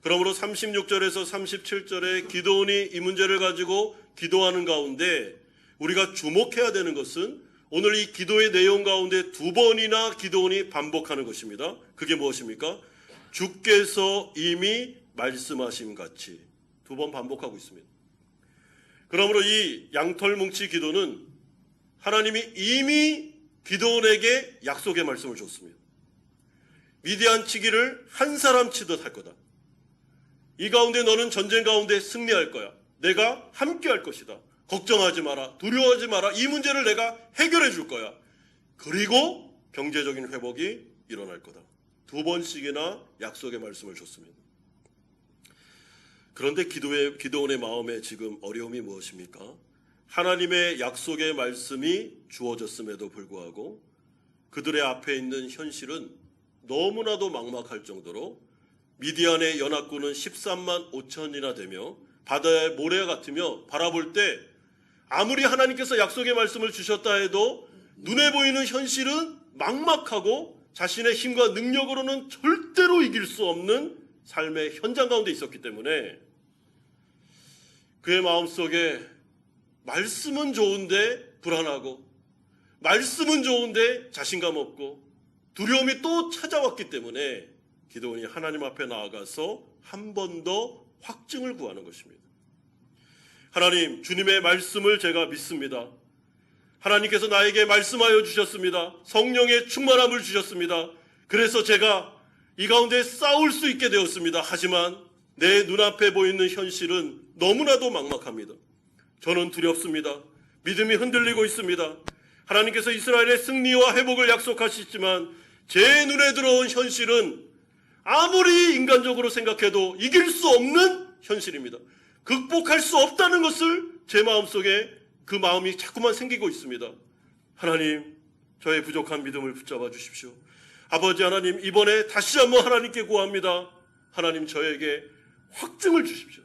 그러므로 36절에서 37절에 기도원이 이 문제를 가지고 기도하는 가운데 우리가 주목해야 되는 것은 오늘 이 기도의 내용 가운데 두 번이나 기도원이 반복하는 것입니다. 그게 무엇입니까? 주께서 이미 말씀하심 같이 두 번 반복하고 있습니다. 그러므로 이 양털 뭉치 기도는 하나님이 이미 기도원에게 약속의 말씀을 줬습니다. 미디안 치기를 한 사람 치듯 할 거다. 이 가운데 너는 전쟁 가운데 승리할 거야. 내가 함께 할 것이다. 걱정하지 마라. 두려워하지 마라. 이 문제를 내가 해결해 줄 거야. 그리고 경제적인 회복이 일어날 거다. 두 번씩이나 약속의 말씀을 줬습니다. 그런데 기도원의 마음에 지금 어려움이 무엇입니까? 하나님의 약속의 말씀이 주어졌음에도 불구하고 그들의 앞에 있는 현실은 너무나도 막막할 정도로 미디안의 연합군은 13만 5천이나 되며 바다의 모래 같으며 바라볼 때 아무리 하나님께서 약속의 말씀을 주셨다 해도 눈에 보이는 현실은 막막하고 자신의 힘과 능력으로는 절대로 이길 수 없는 삶의 현장 가운데 있었기 때문에 그의 마음속에 말씀은 좋은데 불안하고 말씀은 좋은데 자신감 없고 두려움이 또 찾아왔기 때문에 기도원이 하나님 앞에 나아가서 한 번 더 확증을 구하는 것입니다. 하나님, 주님의 말씀을 제가 믿습니다. 하나님께서 나에게 말씀하여 주셨습니다. 성령의 충만함을 주셨습니다. 그래서 제가 이 가운데 싸울 수 있게 되었습니다. 하지만 내 눈앞에 보이는 현실은 너무나도 막막합니다. 저는 두렵습니다. 믿음이 흔들리고 있습니다. 하나님께서 이스라엘의 승리와 회복을 약속하시지만 제 눈에 들어온 현실은 아무리 인간적으로 생각해도 이길 수 없는 현실입니다. 극복할 수 없다는 것을 제 마음속에 그 마음이 자꾸만 생기고 있습니다. 하나님, 저의 부족한 믿음을 붙잡아 주십시오. 아버지 하나님, 이번에 다시 한번 하나님께 구합니다. 하나님, 저에게 확증을 주십시오.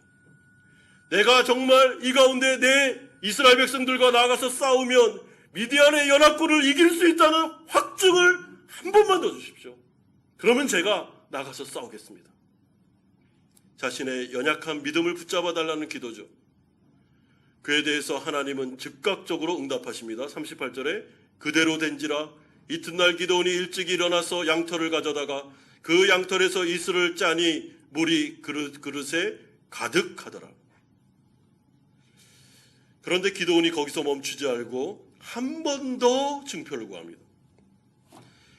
내가 정말 이 가운데 내 이스라엘 백성들과 나아가서 싸우면 미디안의 연합군을 이길 수 있다는 확증을 한 번만 더 주십시오. 그러면 제가 나가서 싸우겠습니다. 자신의 연약한 믿음을 붙잡아 달라는 기도죠. 그에 대해서 하나님은 즉각적으로 응답하십니다. 38절에 그대로 된지라 이튿날 기도원이 일찍 일어나서 양털을 가져다가 그 양털에서 이슬을 짜니 물이 그릇에 가득하더라. 그런데 기도원이 거기서 멈추지 않고 한 번 더 증표를 구합니다.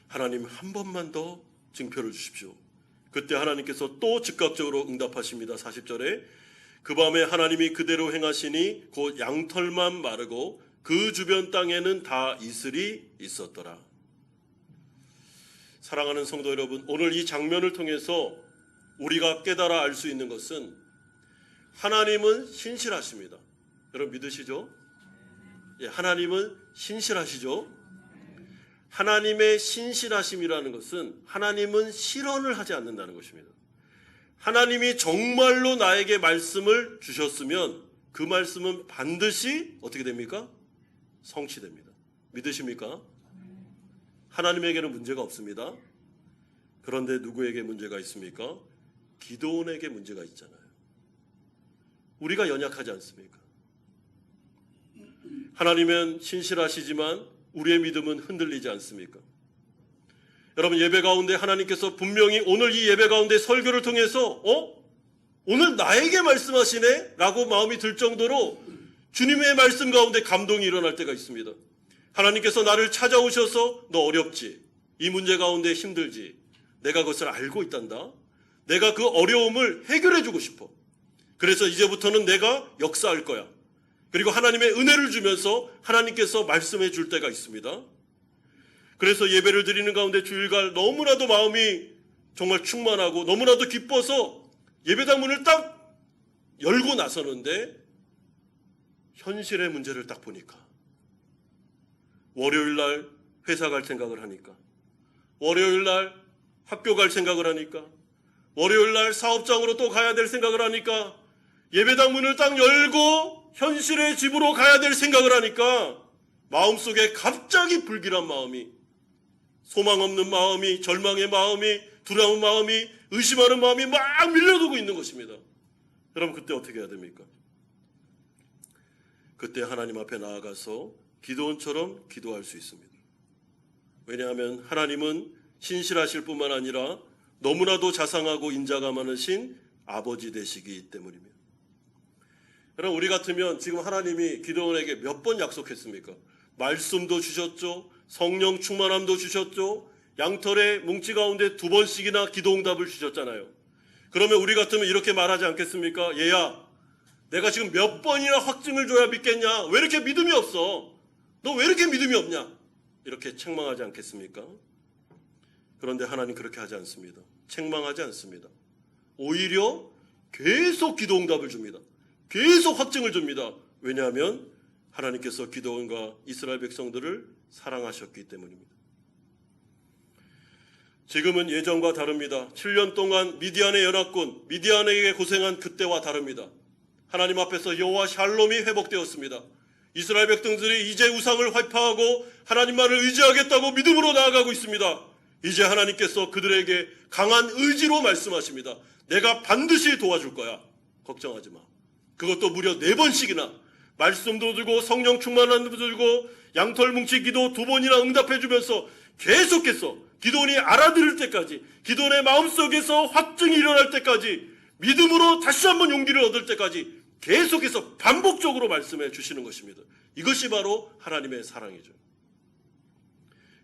하나님, 한 번만 더 증표를 주십시오. 그때 하나님께서 또 즉각적으로 응답하십니다. 40절에 그 밤에 하나님이 그대로 행하시니 곧 양털만 마르고 그 주변 땅에는 다 이슬이 있었더라. 사랑하는 성도 여러분, 오늘 이 장면을 통해서 우리가 깨달아 알 수 있는 것은 하나님은 신실하십니다. 여러분 믿으시죠? 예, 하나님은 신실하시죠? 하나님의 신실하심이라는 것은 하나님은 실언을 하지 않는다는 것입니다. 하나님이 정말로 나에게 말씀을 주셨으면 그 말씀은 반드시 어떻게 됩니까? 성취됩니다. 믿으십니까? 하나님에게는 문제가 없습니다. 그런데 누구에게 문제가 있습니까? 기도원에게 문제가 있잖아요. 우리가 연약하지 않습니까? 하나님은 신실하시지만 우리의 믿음은 흔들리지 않습니까? 여러분, 예배 가운데 하나님께서 분명히 오늘 이 예배 가운데 설교를 통해서 오늘 나에게 말씀하시네? 라고 마음이 들 정도로 주님의 말씀 가운데 감동이 일어날 때가 있습니다. 하나님께서 나를 찾아오셔서 너 어렵지? 이 문제 가운데 힘들지? 내가 그것을 알고 있단다. 내가 그 어려움을 해결해 주고 싶어. 그래서 이제부터는 내가 역사할 거야. 그리고 하나님의 은혜를 주면서 하나님께서 말씀해 줄 때가 있습니다. 그래서 예배를 드리는 가운데 주일날 너무나도 마음이 정말 충만하고 너무나도 기뻐서 예배당 문을 딱 열고 나서는데 현실의 문제를 딱 보니까 월요일날 회사 갈 생각을 하니까 월요일날 학교 갈 생각을 하니까, 월요일 날 사업장으로 또 가야 될 생각을 하니까, 예배당 문을 딱 열고 현실의 집으로 가야 될 생각을 하니까 마음속에 갑자기 불길한 마음이, 소망 없는 마음이, 절망의 마음이, 두려운 마음이, 의심하는 마음이 막 밀려들고 있는 것입니다. 여러분, 그때 어떻게 해야 됩니까? 그때 하나님 앞에 나아가서 기도원처럼 기도할 수 있습니다. 왜냐하면 하나님은 신실하실 뿐만 아니라 너무나도 자상하고 인자가 많으신 아버지 되시기 때문입니다. 여러분, 우리 같으면 지금 하나님이 기도원에게 몇 번 약속했습니까? 말씀도 주셨죠. 성령 충만함도 주셨죠. 양털의 뭉치 가운데 2번씩이나 기도응답을 주셨잖아요. 그러면 우리 같으면 이렇게 말하지 않겠습니까? 얘야, 내가 지금 몇 번이나 확증을 줘야 믿겠냐? 왜 이렇게 믿음이 없어? 너 왜 이렇게 믿음이 없냐? 이렇게 책망하지 않겠습니까? 그런데 하나님 그렇게 하지 않습니다. 책망하지 않습니다. 오히려 계속 기도응답을 줍니다. 계속 확증을 줍니다. 왜냐하면 하나님께서 기도원과 이스라엘 백성들을 사랑하셨기 때문입니다. 지금은 예전과 다릅니다. 7년 동안 미디안의 연합군, 미디안에게 고생한 그때와 다릅니다. 하나님 앞에서 여호와 샬롬이 회복되었습니다. 이스라엘 백성들이 이제 우상을 회파하고 하나님만을 의지하겠다고 믿음으로 나아가고 있습니다. 이제 하나님께서 그들에게 강한 의지로 말씀하십니다. 내가 반드시 도와줄 거야. 걱정하지 마. 그것도 무려 4번씩이나 말씀도 주고 성령 충만함도 주고 양털 뭉치 기도 2번이나 응답해주면서 계속해서 기도원이 알아들을 때까지, 기도원의 마음속에서 확증이 일어날 때까지, 믿음으로 다시 한번 용기를 얻을 때까지 계속해서 반복적으로 말씀해 주시는 것입니다. 이것이 바로 하나님의 사랑이죠.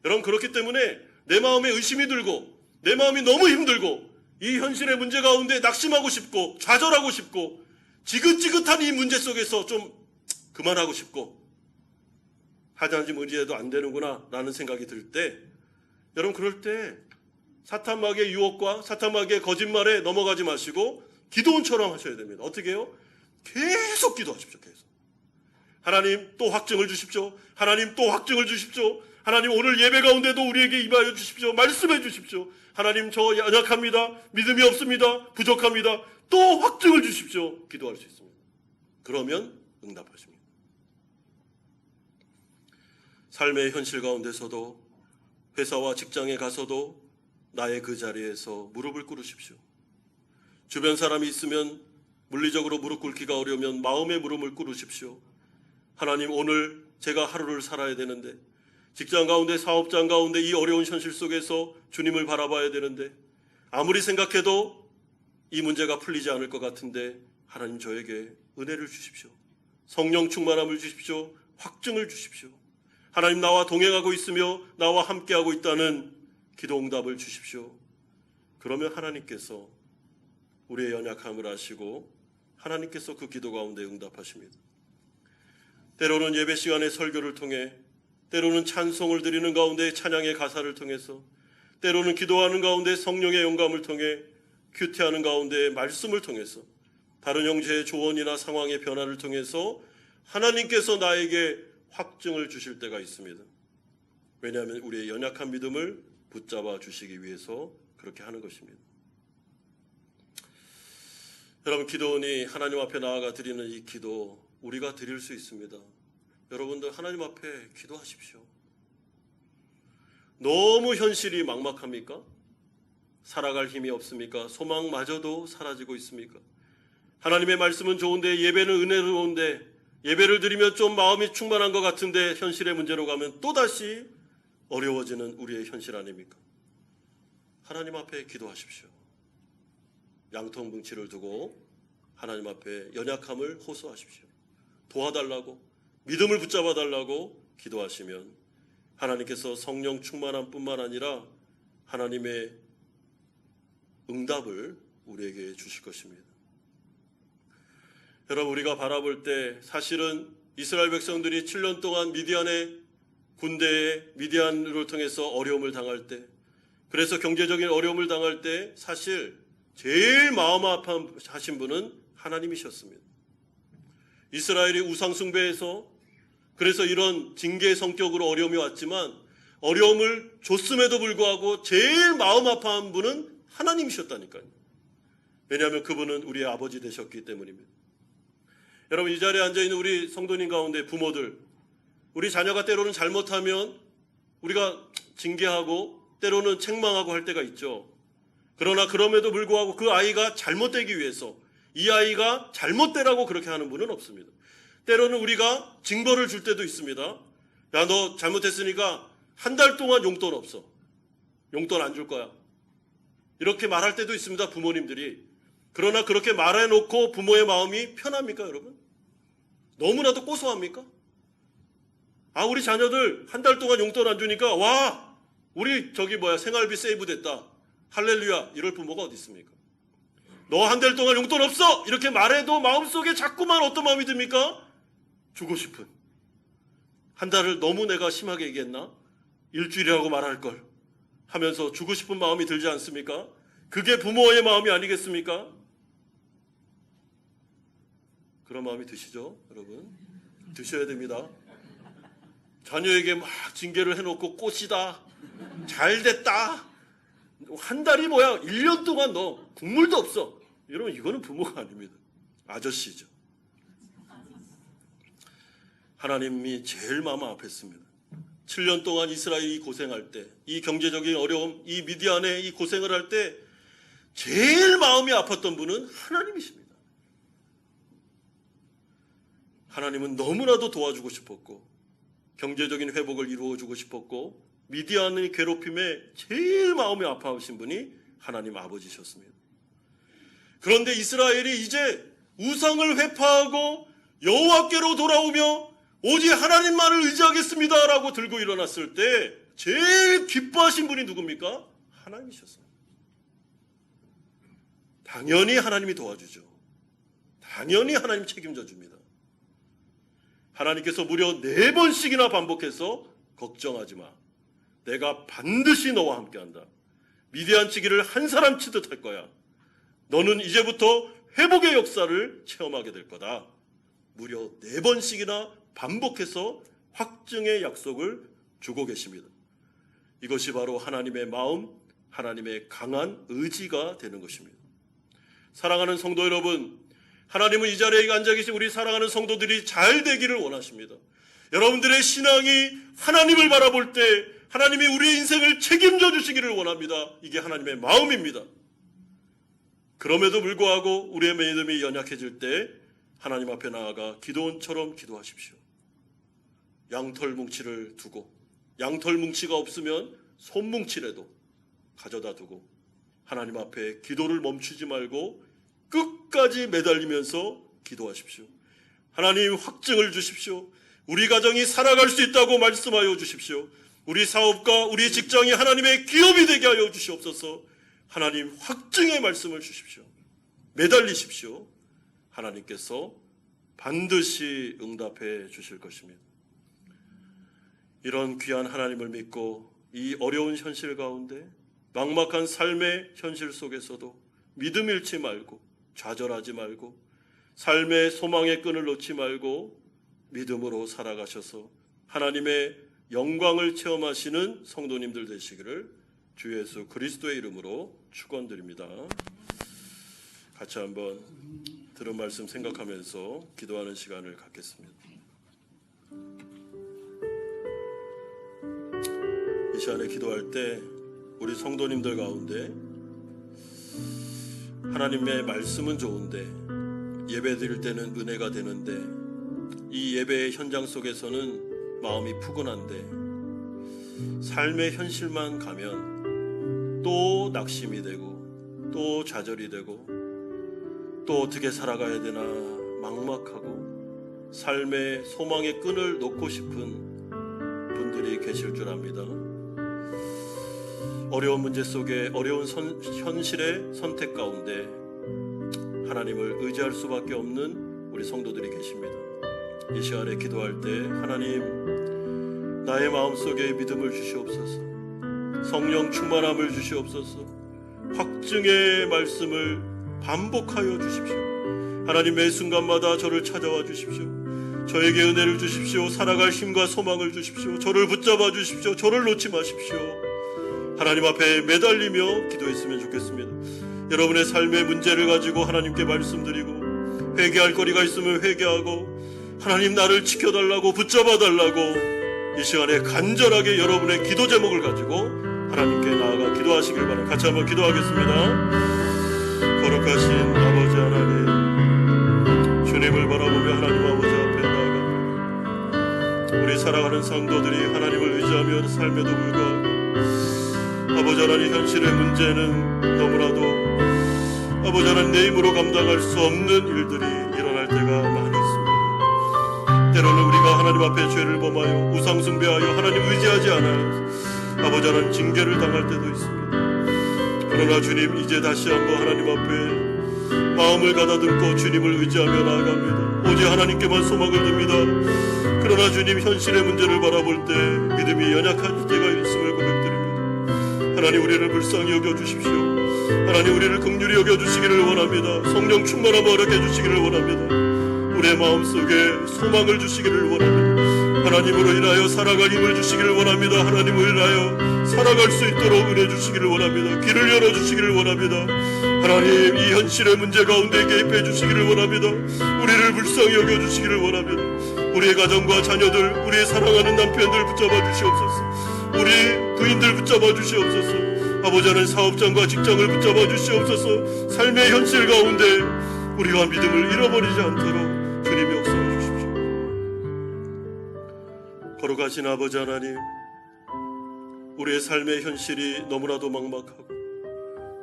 여러분, 그렇기 때문에 내 마음에 의심이 들고 내 마음이 너무 힘들고 이 현실의 문제 가운데 낙심하고 싶고 좌절하고 싶고 지긋지긋한 이 문제 속에서 좀 그만하고 싶고 하자는지 의지해도 안 되는구나 라는 생각이 들 때, 여러분, 그럴 때 사탄마귀의 유혹과 사탄마귀의 거짓말에 넘어가지 마시고 기도원처럼 하셔야 됩니다. 어떻게 해요? 계속 기도하십시오. 계속. 하나님 또 확증을 주십시오. 하나님 또 확증을 주십시오. 하나님 오늘 예배 가운데도 우리에게 임하여 주십시오. 말씀해 주십시오. 하나님 저 연약합니다. 믿음이 없습니다. 부족합니다. 또 확증을 주십시오. 기도할 수 있습니다. 그러면 응답하십니다. 삶의 현실 가운데서도 회사와 직장에 가서도 나의 그 자리에서 무릎을 꿇으십시오. 주변 사람이 있으면 물리적으로 무릎 꿇기가 어려우면 마음의 무릎을 꿇으십시오. 하나님, 오늘 제가 하루를 살아야 되는데, 직장 가운데 사업장 가운데 이 어려운 현실 속에서 주님을 바라봐야 되는데, 아무리 생각해도 이 문제가 풀리지 않을 것 같은데 하나님 저에게 은혜를 주십시오. 성령 충만함을 주십시오. 확증을 주십시오. 하나님 나와 동행하고 있으며 나와 함께하고 있다는 기도 응답을 주십시오. 그러면 하나님께서 우리의 연약함을 아시고 하나님께서 그 기도 가운데 응답하십니다. 때로는 예배 시간의 설교를 통해, 때로는 찬송을 드리는 가운데 찬양의 가사를 통해서, 때로는 기도하는 가운데 성령의 영감을 통해, 큐티하는 가운데 말씀을 통해서, 다른 형제의 조언이나 상황의 변화를 통해서 하나님께서 나에게 확증을 주실 때가 있습니다. 왜냐하면 우리의 연약한 믿음을 붙잡아 주시기 위해서 그렇게 하는 것입니다. 여러분, 기도원이 하나님 앞에 나아가 드리는 이 기도 우리가 드릴 수 있습니다. 여러분들 하나님 앞에 기도하십시오. 너무 현실이 막막합니까? 살아갈 힘이 없습니까? 소망마저도 사라지고 있습니까? 하나님의 말씀은 좋은데, 예배는 은혜로운데, 예배를 드리면 좀 마음이 충만한 것 같은데 현실의 문제로 가면 또다시 어려워지는 우리의 현실 아닙니까? 하나님 앞에 기도하십시오. 양통뭉치를 두고 하나님 앞에 연약함을 호소하십시오. 도와달라고, 믿음을 붙잡아 달라고 기도하시면 하나님께서 성령 충만함 뿐만 아니라 하나님의 응답을 우리에게 주실 것입니다. 여러분, 우리가 바라볼 때 사실은 이스라엘 백성들이 7년 동안 미디안의 군대에 미디안을 통해서 어려움을 당할 때, 그래서 경제적인 어려움을 당할 때 사실 제일 마음 아파하신 분은 하나님이셨습니다. 이스라엘이 우상 숭배해서 그래서 이런 징계 성격으로 어려움이 왔지만 어려움을 줬음에도 불구하고 제일 마음 아파한 분은 하나님이셨다니까요. 왜냐하면 그분은 우리의 아버지 되셨기 때문입니다. 여러분, 이 자리에 앉아있는 우리 성도님 가운데 부모들, 우리 자녀가 때로는 잘못하면 우리가 징계하고 때로는 책망하고 할 때가 있죠. 그러나 그럼에도 불구하고 그 아이가 잘못되기 위해서 이 아이가 잘못되라고 그렇게 하는 분은 없습니다. 때로는 우리가 징벌을 줄 때도 있습니다. 야, 너 잘못했으니까 한 달 동안 용돈 없어. 용돈 안 줄 거야. 이렇게 말할 때도 있습니다, 부모님들이. 그러나 그렇게 말해놓고 부모의 마음이 편합니까, 여러분? 너무나도 고소합니까? 아, 우리 자녀들 한 달 동안 용돈 안 주니까 와, 우리 생활비 세이브 됐다. 할렐루야. 이럴 부모가 어디 있습니까? 너 한 달 동안 용돈 없어! 이렇게 말해도 마음속에 자꾸만 어떤 마음이 듭니까? 주고 싶은. 한 달을 너무 내가 심하게 얘기했나? 일주일이라고 말할 걸 하면서 주고 싶은 마음이 들지 않습니까? 그게 부모의 마음이 아니겠습니까? 그런 마음이 드시죠, 여러분? 드셔야 됩니다. 자녀에게 막 징계를 해놓고 꽃이다, 잘 됐다, 한 달이 뭐야, 1년 동안 너 국물도 없어. 여러분, 이거는 부모가 아닙니다. 아저씨죠. 하나님이 제일 마음 아팠습니다. 7년 동안 이스라엘이 고생할 때, 이 경제적인 어려움, 이 미디안에 이 고생을 할 때 제일 마음이 아팠던 분은 하나님이십니다. 하나님은 너무나도 도와주고 싶었고 경제적인 회복을 이루어주고 싶었고 미디안의 괴롭힘에 제일 마음이 아파하신 분이 하나님 아버지셨습니다. 그런데 이스라엘이 이제 우상을 회파하고 여호와께로 돌아오며 오직 하나님만을 의지하겠습니다 라고 들고 일어났을 때 제일 기뻐하신 분이 누굽니까? 하나님이셨습니다. 당연히 하나님이 도와주죠. 당연히 하나님 책임져 줍니다. 하나님께서 무려 4번씩이나 반복해서 걱정하지 마. 내가 반드시 너와 함께한다. 미디안 치기를 한 사람 치듯 할 거야. 너는 이제부터 회복의 역사를 체험하게 될 거다. 무려 4번씩이나 반복해서 확증의 약속을 주고 계십니다. 이것이 바로 하나님의 마음, 하나님의 강한 의지가 되는 것입니다. 사랑하는 성도 여러분, 하나님은 이 자리에 앉아 계신 우리 사랑하는 성도들이 잘 되기를 원하십니다. 여러분들의 신앙이 하나님을 바라볼 때 하나님이 우리의 인생을 책임져 주시기를 원합니다. 이게 하나님의 마음입니다. 그럼에도 불구하고 우리의 믿음이 연약해질 때 하나님 앞에 나아가 기도원처럼 기도하십시오. 양털 뭉치를 두고, 양털 뭉치가 없으면 손뭉치라도 가져다 두고 하나님 앞에 기도를 멈추지 말고 끝까지 매달리면서 기도하십시오. 하나님, 확증을 주십시오. 우리 가정이 살아갈 수 있다고 말씀하여 주십시오. 우리 사업과 우리 직장이 하나님의 기업이 되게 하여 주시옵소서. 하나님, 확증의 말씀을 주십시오. 매달리십시오. 하나님께서 반드시 응답해 주실 것입니다. 이런 귀한 하나님을 믿고 이 어려운 현실 가운데 막막한 삶의 현실 속에서도 믿음 잃지 말고 좌절하지 말고 삶의 소망의 끈을 놓지 말고 믿음으로 살아가셔서 하나님의 영광을 체험하시는 성도님들 되시기를 주 예수 그리스도의 이름으로 축원드립니다. 같이 한번 들은 말씀 생각하면서 기도하는 시간을 갖겠습니다. 이 시간에 기도할 때 우리 성도님들 가운데 하나님의 말씀은 좋은데 예배 드릴 때는 은혜가 되는데 이 예배의 현장 속에서는 마음이 푸근한데 삶의 현실만 가면 또 낙심이 되고 또 좌절이 되고 또 어떻게 살아가야 되나 막막하고 삶의 소망의 끈을 놓고 싶은 분들이 계실 줄 압니다. 어려운 문제 속에 어려운 현실의 선택 가운데 하나님을 의지할 수밖에 없는 우리 성도들이 계십니다. 이 시간에 기도할 때 하나님, 나의 마음속에 믿음을 주시옵소서. 성령 충만함을 주시옵소서. 확증의 말씀을 반복하여 주십시오. 하나님, 매 순간마다 저를 찾아와 주십시오. 저에게 은혜를 주십시오. 살아갈 힘과 소망을 주십시오. 저를 붙잡아 주십시오. 저를 놓지 마십시오. 하나님 앞에 매달리며 기도했으면 좋겠습니다. 여러분의 삶의 문제를 가지고 하나님께 말씀드리고, 회개할 거리가 있으면 회개하고, 하나님 나를 지켜달라고, 붙잡아달라고 이 시간에 간절하게 여러분의 기도 제목을 가지고 하나님께 나아가 기도하시길 바랍니다. 같이 한번 기도하겠습니다. 거룩하신 아버지 하나님, 주님을 바라보며 하나님 아버지 앞에 나아갑니다. 우리 살아가는 성도들이 하나님을 의지하며 삶에도 불구하고 아버지 하나님, 현실의 문제는 너무나도 아버지 하나님 내 힘으로 감당할 수 없는 일들이 일어날 때가 많이 있습니다. 때로는 우리가 하나님 앞에 죄를 범하여 우상 숭배하여 하나님 의지하지 않아요. 아버지 하나님 징계를 당할 때도 있습니다. 그러나 주님, 이제 다시 한번 하나님 앞에 마음을 가다듬고 주님을 의지하며 나아갑니다. 오직 하나님께만 소망을 둡니다. 그러나 주님, 현실의 문제를 바라볼 때 믿음이 연약한 때가 있음을 고백드립니다. 하나님, 우리를 불쌍히 여겨주십시오. 하나님, 우리를 긍휼히 여겨주시기를 원합니다. 성령 충만함을 허락해 주시기를 원합니다. 우리의 마음속에 소망을 주시기를 원합니다. 하나님으로 인하여 살아갈 힘을 주시기를 원합니다. 하나님을 인하여 살아갈 수 있도록 은혜 주시기를 원합니다. 길을 열어주시기를 원합니다. 하나님, 이 현실의 문제 가운데 개입해 주시기를 원합니다. 우리를 불쌍히 여겨주시기를 원합니다. 우리의 가정과 자녀들, 우리의 사랑하는 남편들 붙잡아 주시옵소서. 우리 부인들 붙잡아 주시옵소서. 아버지 하나님, 사업장과 직장을 붙잡아 주시옵소서. 삶의 현실 가운데 우리가 믿음을 잃어버리지 않도록 주님이 역사해 주십시오. 거룩하신 아버지 하나님, 우리의 삶의 현실이 너무나도 막막하고,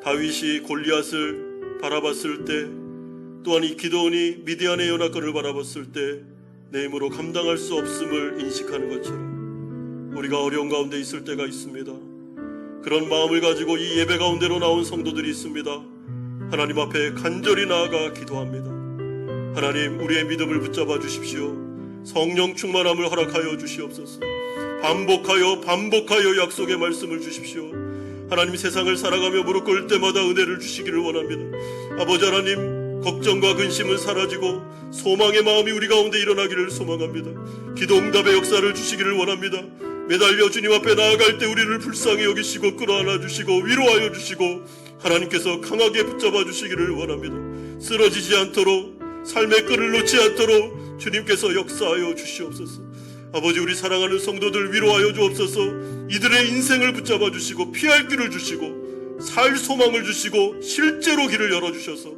다윗이 골리앗을 바라봤을 때, 또한 이 기드온이 미디안의 연합군을 바라봤을 때 내 힘으로 감당할 수 없음을 인식하는 것처럼 우리가 어려운 가운데 있을 때가 있습니다. 그런 마음을 가지고 이 예배 가운데로 나온 성도들이 있습니다. 하나님 앞에 간절히 나아가 기도합니다. 하나님, 우리의 믿음을 붙잡아 주십시오. 성령 충만함을 허락하여 주시옵소서. 반복하여 약속의 말씀을 주십시오. 하나님, 세상을 살아가며 무릎 꿇을 때마다 은혜를 주시기를 원합니다. 아버지 하나님, 걱정과 근심은 사라지고 소망의 마음이 우리 가운데 일어나기를 소망합니다. 기도 응답의 역사를 주시기를 원합니다. 매달려 주님 앞에 나아갈 때 우리를 불쌍히 여기시고 끌어안아 주시고 위로하여 주시고 하나님께서 강하게 붙잡아 주시기를 원합니다. 쓰러지지 않도록, 삶의 끈을 놓지 않도록 주님께서 역사하여 주시옵소서. 아버지, 우리 사랑하는 성도들 위로하여 주옵소서. 이들의 인생을 붙잡아 주시고 피할 길을 주시고 살 소망을 주시고 실제로 길을 열어주셔서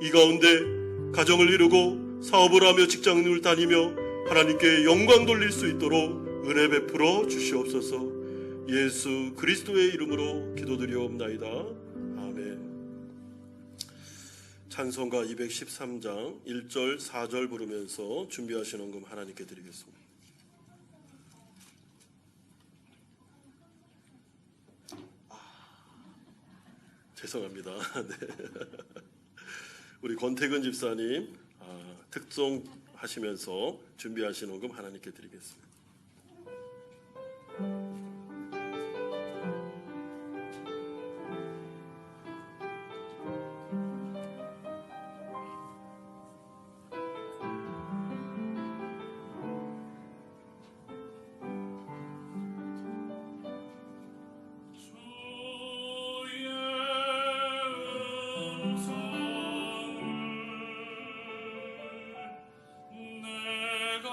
이 가운데 가정을 이루고 사업을 하며 직장을 다니며 하나님께 영광 돌릴 수 있도록 은혜 베풀어 주시옵소서. 예수 그리스도의 이름으로 기도드리옵나이다. 아멘. 찬송가 213장 1절 4절 부르면서 준비하신 헌금 하나님께 드리겠습니다. 죄송합니다. 네. 우리 권태근 집사님 특송하시면서 준비하신 헌금 하나님께 드리겠습니다. 내가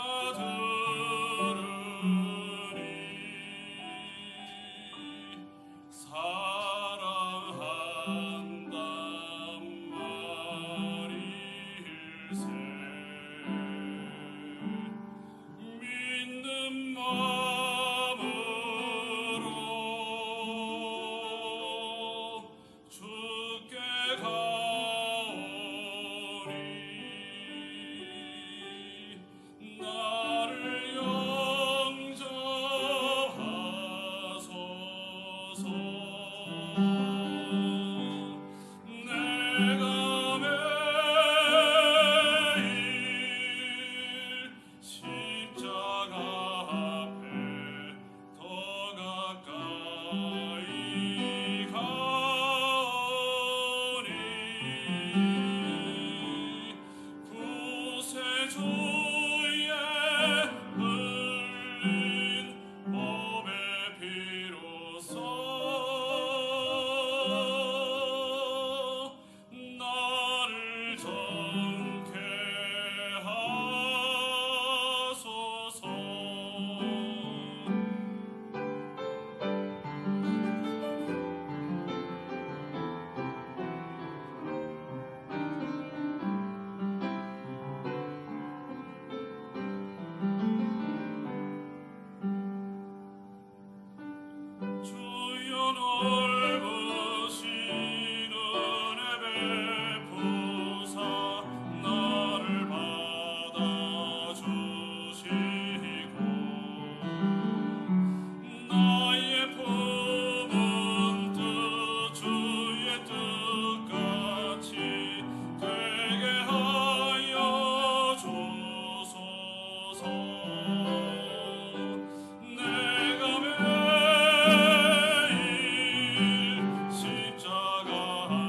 내가 매일 십자가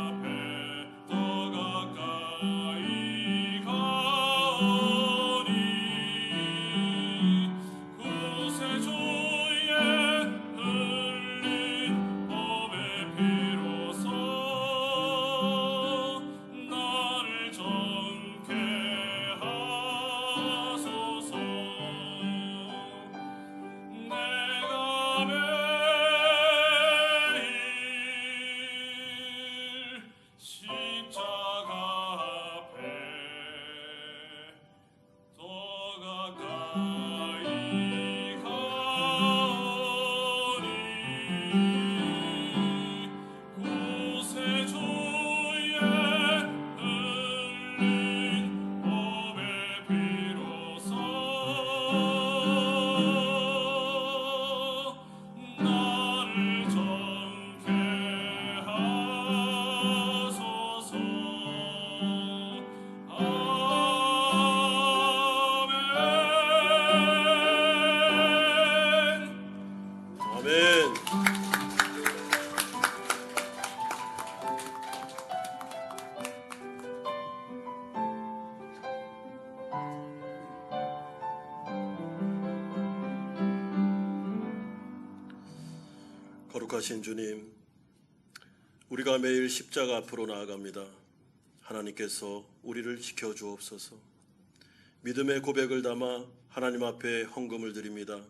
앞에 더 가까이 가오니 구세주의 흘린 법의 피로써 나를 정케 하소서. 내가 매일 십자가 앞에 더 가까이 가오니 구세주의 흘린 법의 피로써 나를 정케 하소서. 아멘. 아멘. 거룩하신 주님, 우리가 매일 십자가 앞으로 나아갑니다. 하나님께서 우리를 지켜주옵소서. 믿음의 고백을 담아 하나님 앞에 헌금을 드립니다.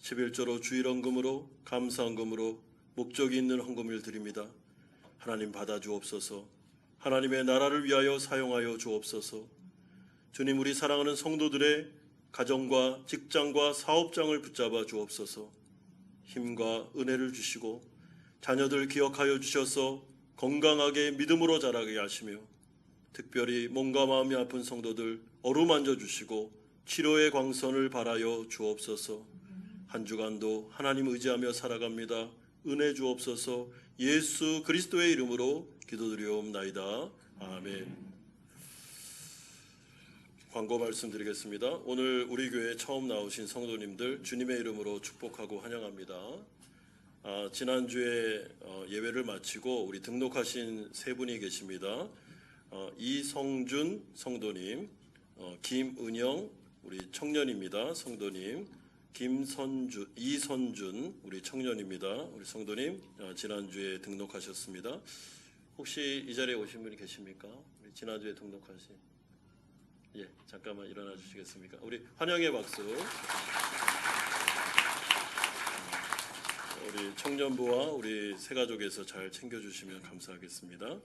11조로 주일헌금으로 감사헌금으로 목적이 있는 헌금을 드립니다. 하나님 받아주옵소서. 하나님의 나라를 위하여 사용하여 주옵소서. 주님, 우리 사랑하는 성도들의 가정과 직장과 사업장을 붙잡아 주옵소서. 힘과 은혜를 주시고 자녀들 기억하여 주셔서 건강하게 믿음으로 자라게 하시며 특별히 몸과 마음이 아픈 성도들 어루만져 주시고 치료의 광선을 발하여 주옵소서. 한 주간도 하나님 의지하며 살아갑니다. 은혜 주옵소서. 예수 그리스도의 이름으로 기도드리옵나이다. 아멘. 광고 말씀드리겠습니다. 오늘 우리 교회에 처음 나오신 성도님들 주님의 이름으로 축복하고 환영합니다. 지난주에 예배를 마치고 우리 등록하신 세 분이 계십니다. 이성준 성도님, 김은영 우리 청년입니다. 성도님, 이선준 우리 청년입니다. 우리 성도님 지난주에 등록하셨습니다. 혹시 이 자리에 오신 분이 계십니까? 우리 지난주에 등록하신, 예, 잠깐만 일어나 주시겠습니까? 우리 환영의 박수. 우리 청년부와 우리 새가족에서 잘 챙겨주시면 감사하겠습니다.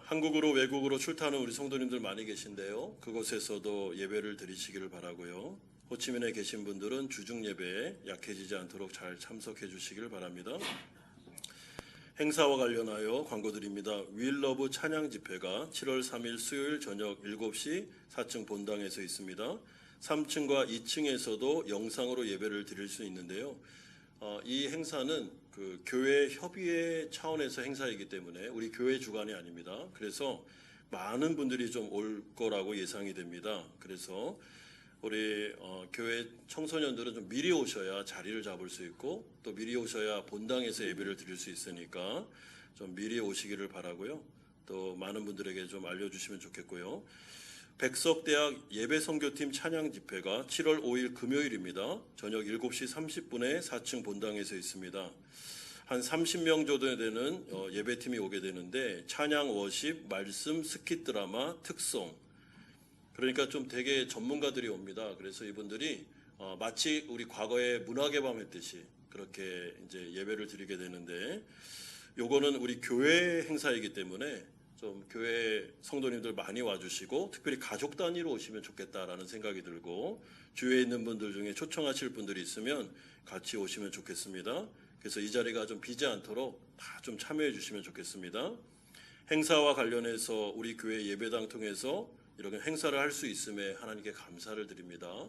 한국으로 외국으로 출타하는 우리 성도님들 많이 계신데요. 그곳에서도 예배를 드리시기를 바라고요. 호치민에 계신 분들은 주중 예배에 약해지지 않도록 잘 참석해 주시기를 바랍니다. 행사와 관련하여 광고드립니다. 윌러브 찬양 집회가 7월 3일 수요일 저녁 7시 4층 본당에서 있습니다. 3층과 2층에서도 영상으로 예배를 드릴 수 있는데요. 이 행사는 그 교회 협의회 차원에서 행사이기 때문에 우리 교회 주관이 아닙니다. 그래서 많은 분들이 좀 올 거라고 예상이 됩니다. 그래서 우리 교회 청소년들은 좀 미리 오셔야 자리를 잡을 수 있고 또 미리 오셔야 본당에서 예배를 드릴 수 있으니까 좀 미리 오시기를 바라고요. 또 많은 분들에게 좀 알려주시면 좋겠고요. 백석대학 예배선교팀 찬양 집회가 7월 5일 금요일입니다. 저녁 7시 30분에 4층 본당에서 있습니다. 한 30명 정도 되는 예배팀이 오게 되는데 찬양, 워십, 말씀, 스킷 드라마, 특송, 그러니까 좀 되게 전문가들이 옵니다. 그래서 이분들이 마치 우리 과거에 문학의 밤 했듯이 그렇게 이제 예배를 드리게 되는데, 요거는 우리 교회 행사이기 때문에 좀 교회 성도님들 많이 와주시고 특별히 가족 단위로 오시면 좋겠다라는 생각이 들고, 주위에 있는 분들 중에 초청하실 분들이 있으면 같이 오시면 좋겠습니다. 그래서 이 자리가 좀 비지 않도록 다 좀 참여해 주시면 좋겠습니다. 행사와 관련해서 우리 교회 예배당 통해서 이런 행사를 할 수 있음에 하나님께 감사를 드립니다.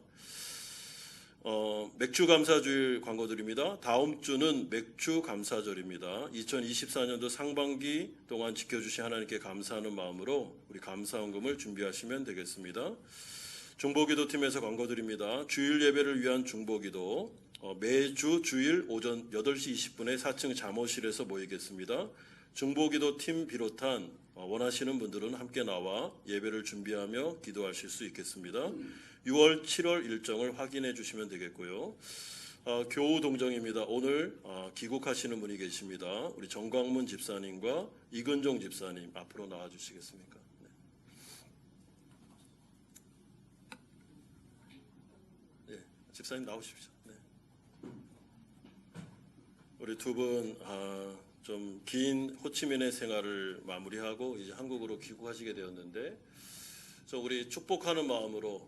맥주 감사주일 광고 드립니다. 다음 주는 맥주 감사절입니다. 2024년도 상반기 동안 지켜주신 하나님께 감사하는 마음으로 우리 감사헌금을 준비하시면 되겠습니다. 중보기도팀에서 광고드립니다. 주일 예배를 위한 중보기도 매주 주일 오전 8시 20분에 4층 잠옷실에서 모이겠습니다. 중보기도팀 비롯한 원하시는 분들은 함께 나와 예배를 준비하며 기도하실 수 있겠습니다. 6월 7월 일정을 확인해 주시면 되겠고요. 교우 동정입니다. 오늘 귀국하시는 분이 계십니다. 우리 정광문 집사님과 이근종 집사님 앞으로 나와 주시겠습니까? 네. 집사님 나오십시오. 네. 우리 두 분 좀 긴 호치민의 생활을 마무리하고 이제 한국으로 귀국하시게 되었는데, 우리 축복하는 마음으로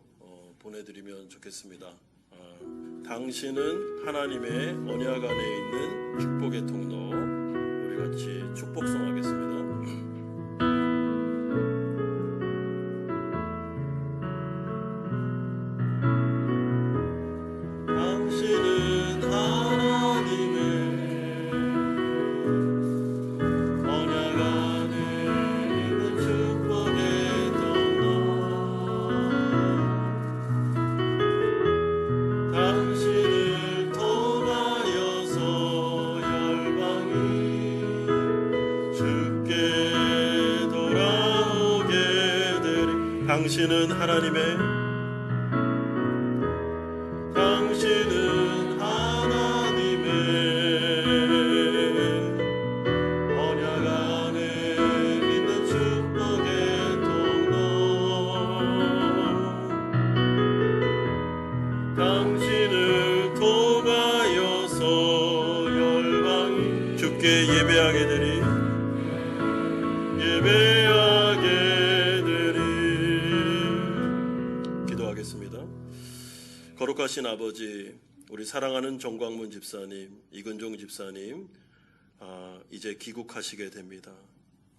보내드리면 좋겠습니다. 당신은 하나님의 언약 안에 있는 축복의 통로. 우리 같이 축복송하겠습니다. 당신은 하나님의 언약 안에 있는 축복의 통로. 당신을 통하여서 열방이 주께 돌아오게 되리. 당신은 하나님의 언약 안에 있는 축복의 통로. 당신을 통하여서 열방이 주께 예배하게 되리. 기도하겠습니다. 거룩하신 아버지, 우리 사랑하는 정광문 집사님, 이근종 집사님 이제 귀국하시게 됩니다.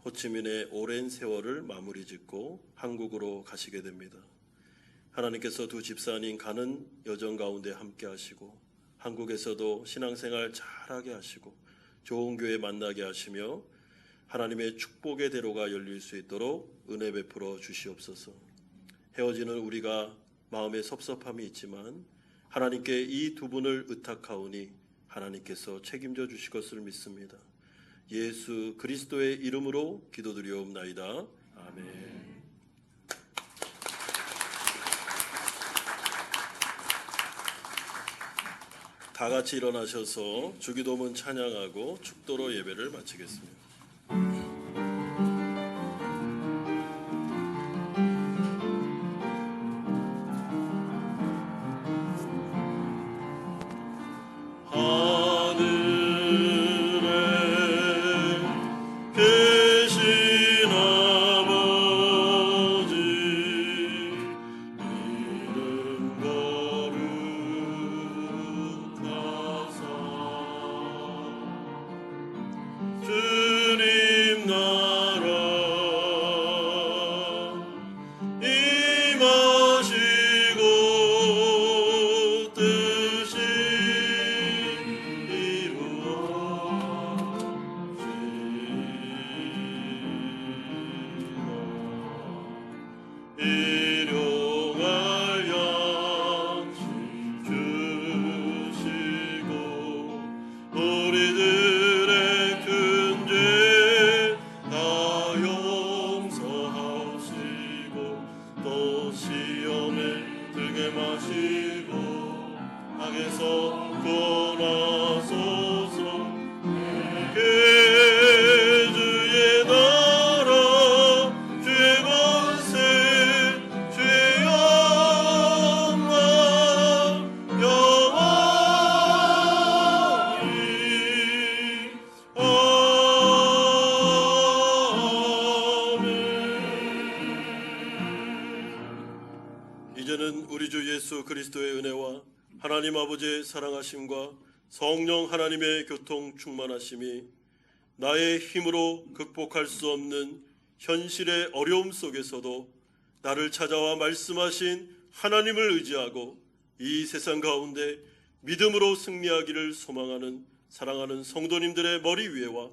호치민의 오랜 세월을 마무리 짓고 한국으로 가시게 됩니다. 하나님께서 두 집사님 가는 여정 가운데 함께 하시고 한국에서도 신앙생활 잘하게 하시고 좋은 교회 만나게 하시며 하나님의 축복의 대로가 열릴 수 있도록 은혜 베풀어 주시옵소서. 헤어지는 우리가 마음에 섭섭함이 있지만 하나님께 이 두 분을 의탁하오니 하나님께서 책임져 주실 것을 믿습니다. 예수 그리스도의 이름으로 기도드리옵나이다. 아멘. 다 같이 일어나셔서 주기도문 찬양하고 축도로 예배를 마치겠습니다. 이제는 우리 주 예수 그리스도의 은혜와 하나님 아버지의 사랑하심과 성령 하나님의 교통 충만하심이 나의 힘으로 극복할 수 없는 현실의 어려움 속에서도 나를 찾아와 말씀하신 하나님을 의지하고 이 세상 가운데 믿음으로 승리하기를 소망하는 사랑하는 성도님들의 머리 위에와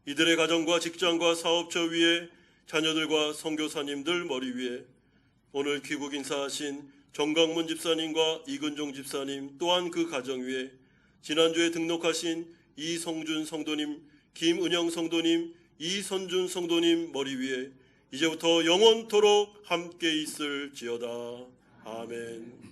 이들의 가정과 직장과 사업처 위에 자녀들과 선교사님들 머리 위에 오늘 귀국 인사하신 정강문 집사님과 이근종 집사님 또한 그 가정 위에 지난주에 등록하신 이성준 성도님, 김은영 성도님, 이선준 성도님 머리 위에 이제부터 영원토록 함께 있을지어다. 아멘.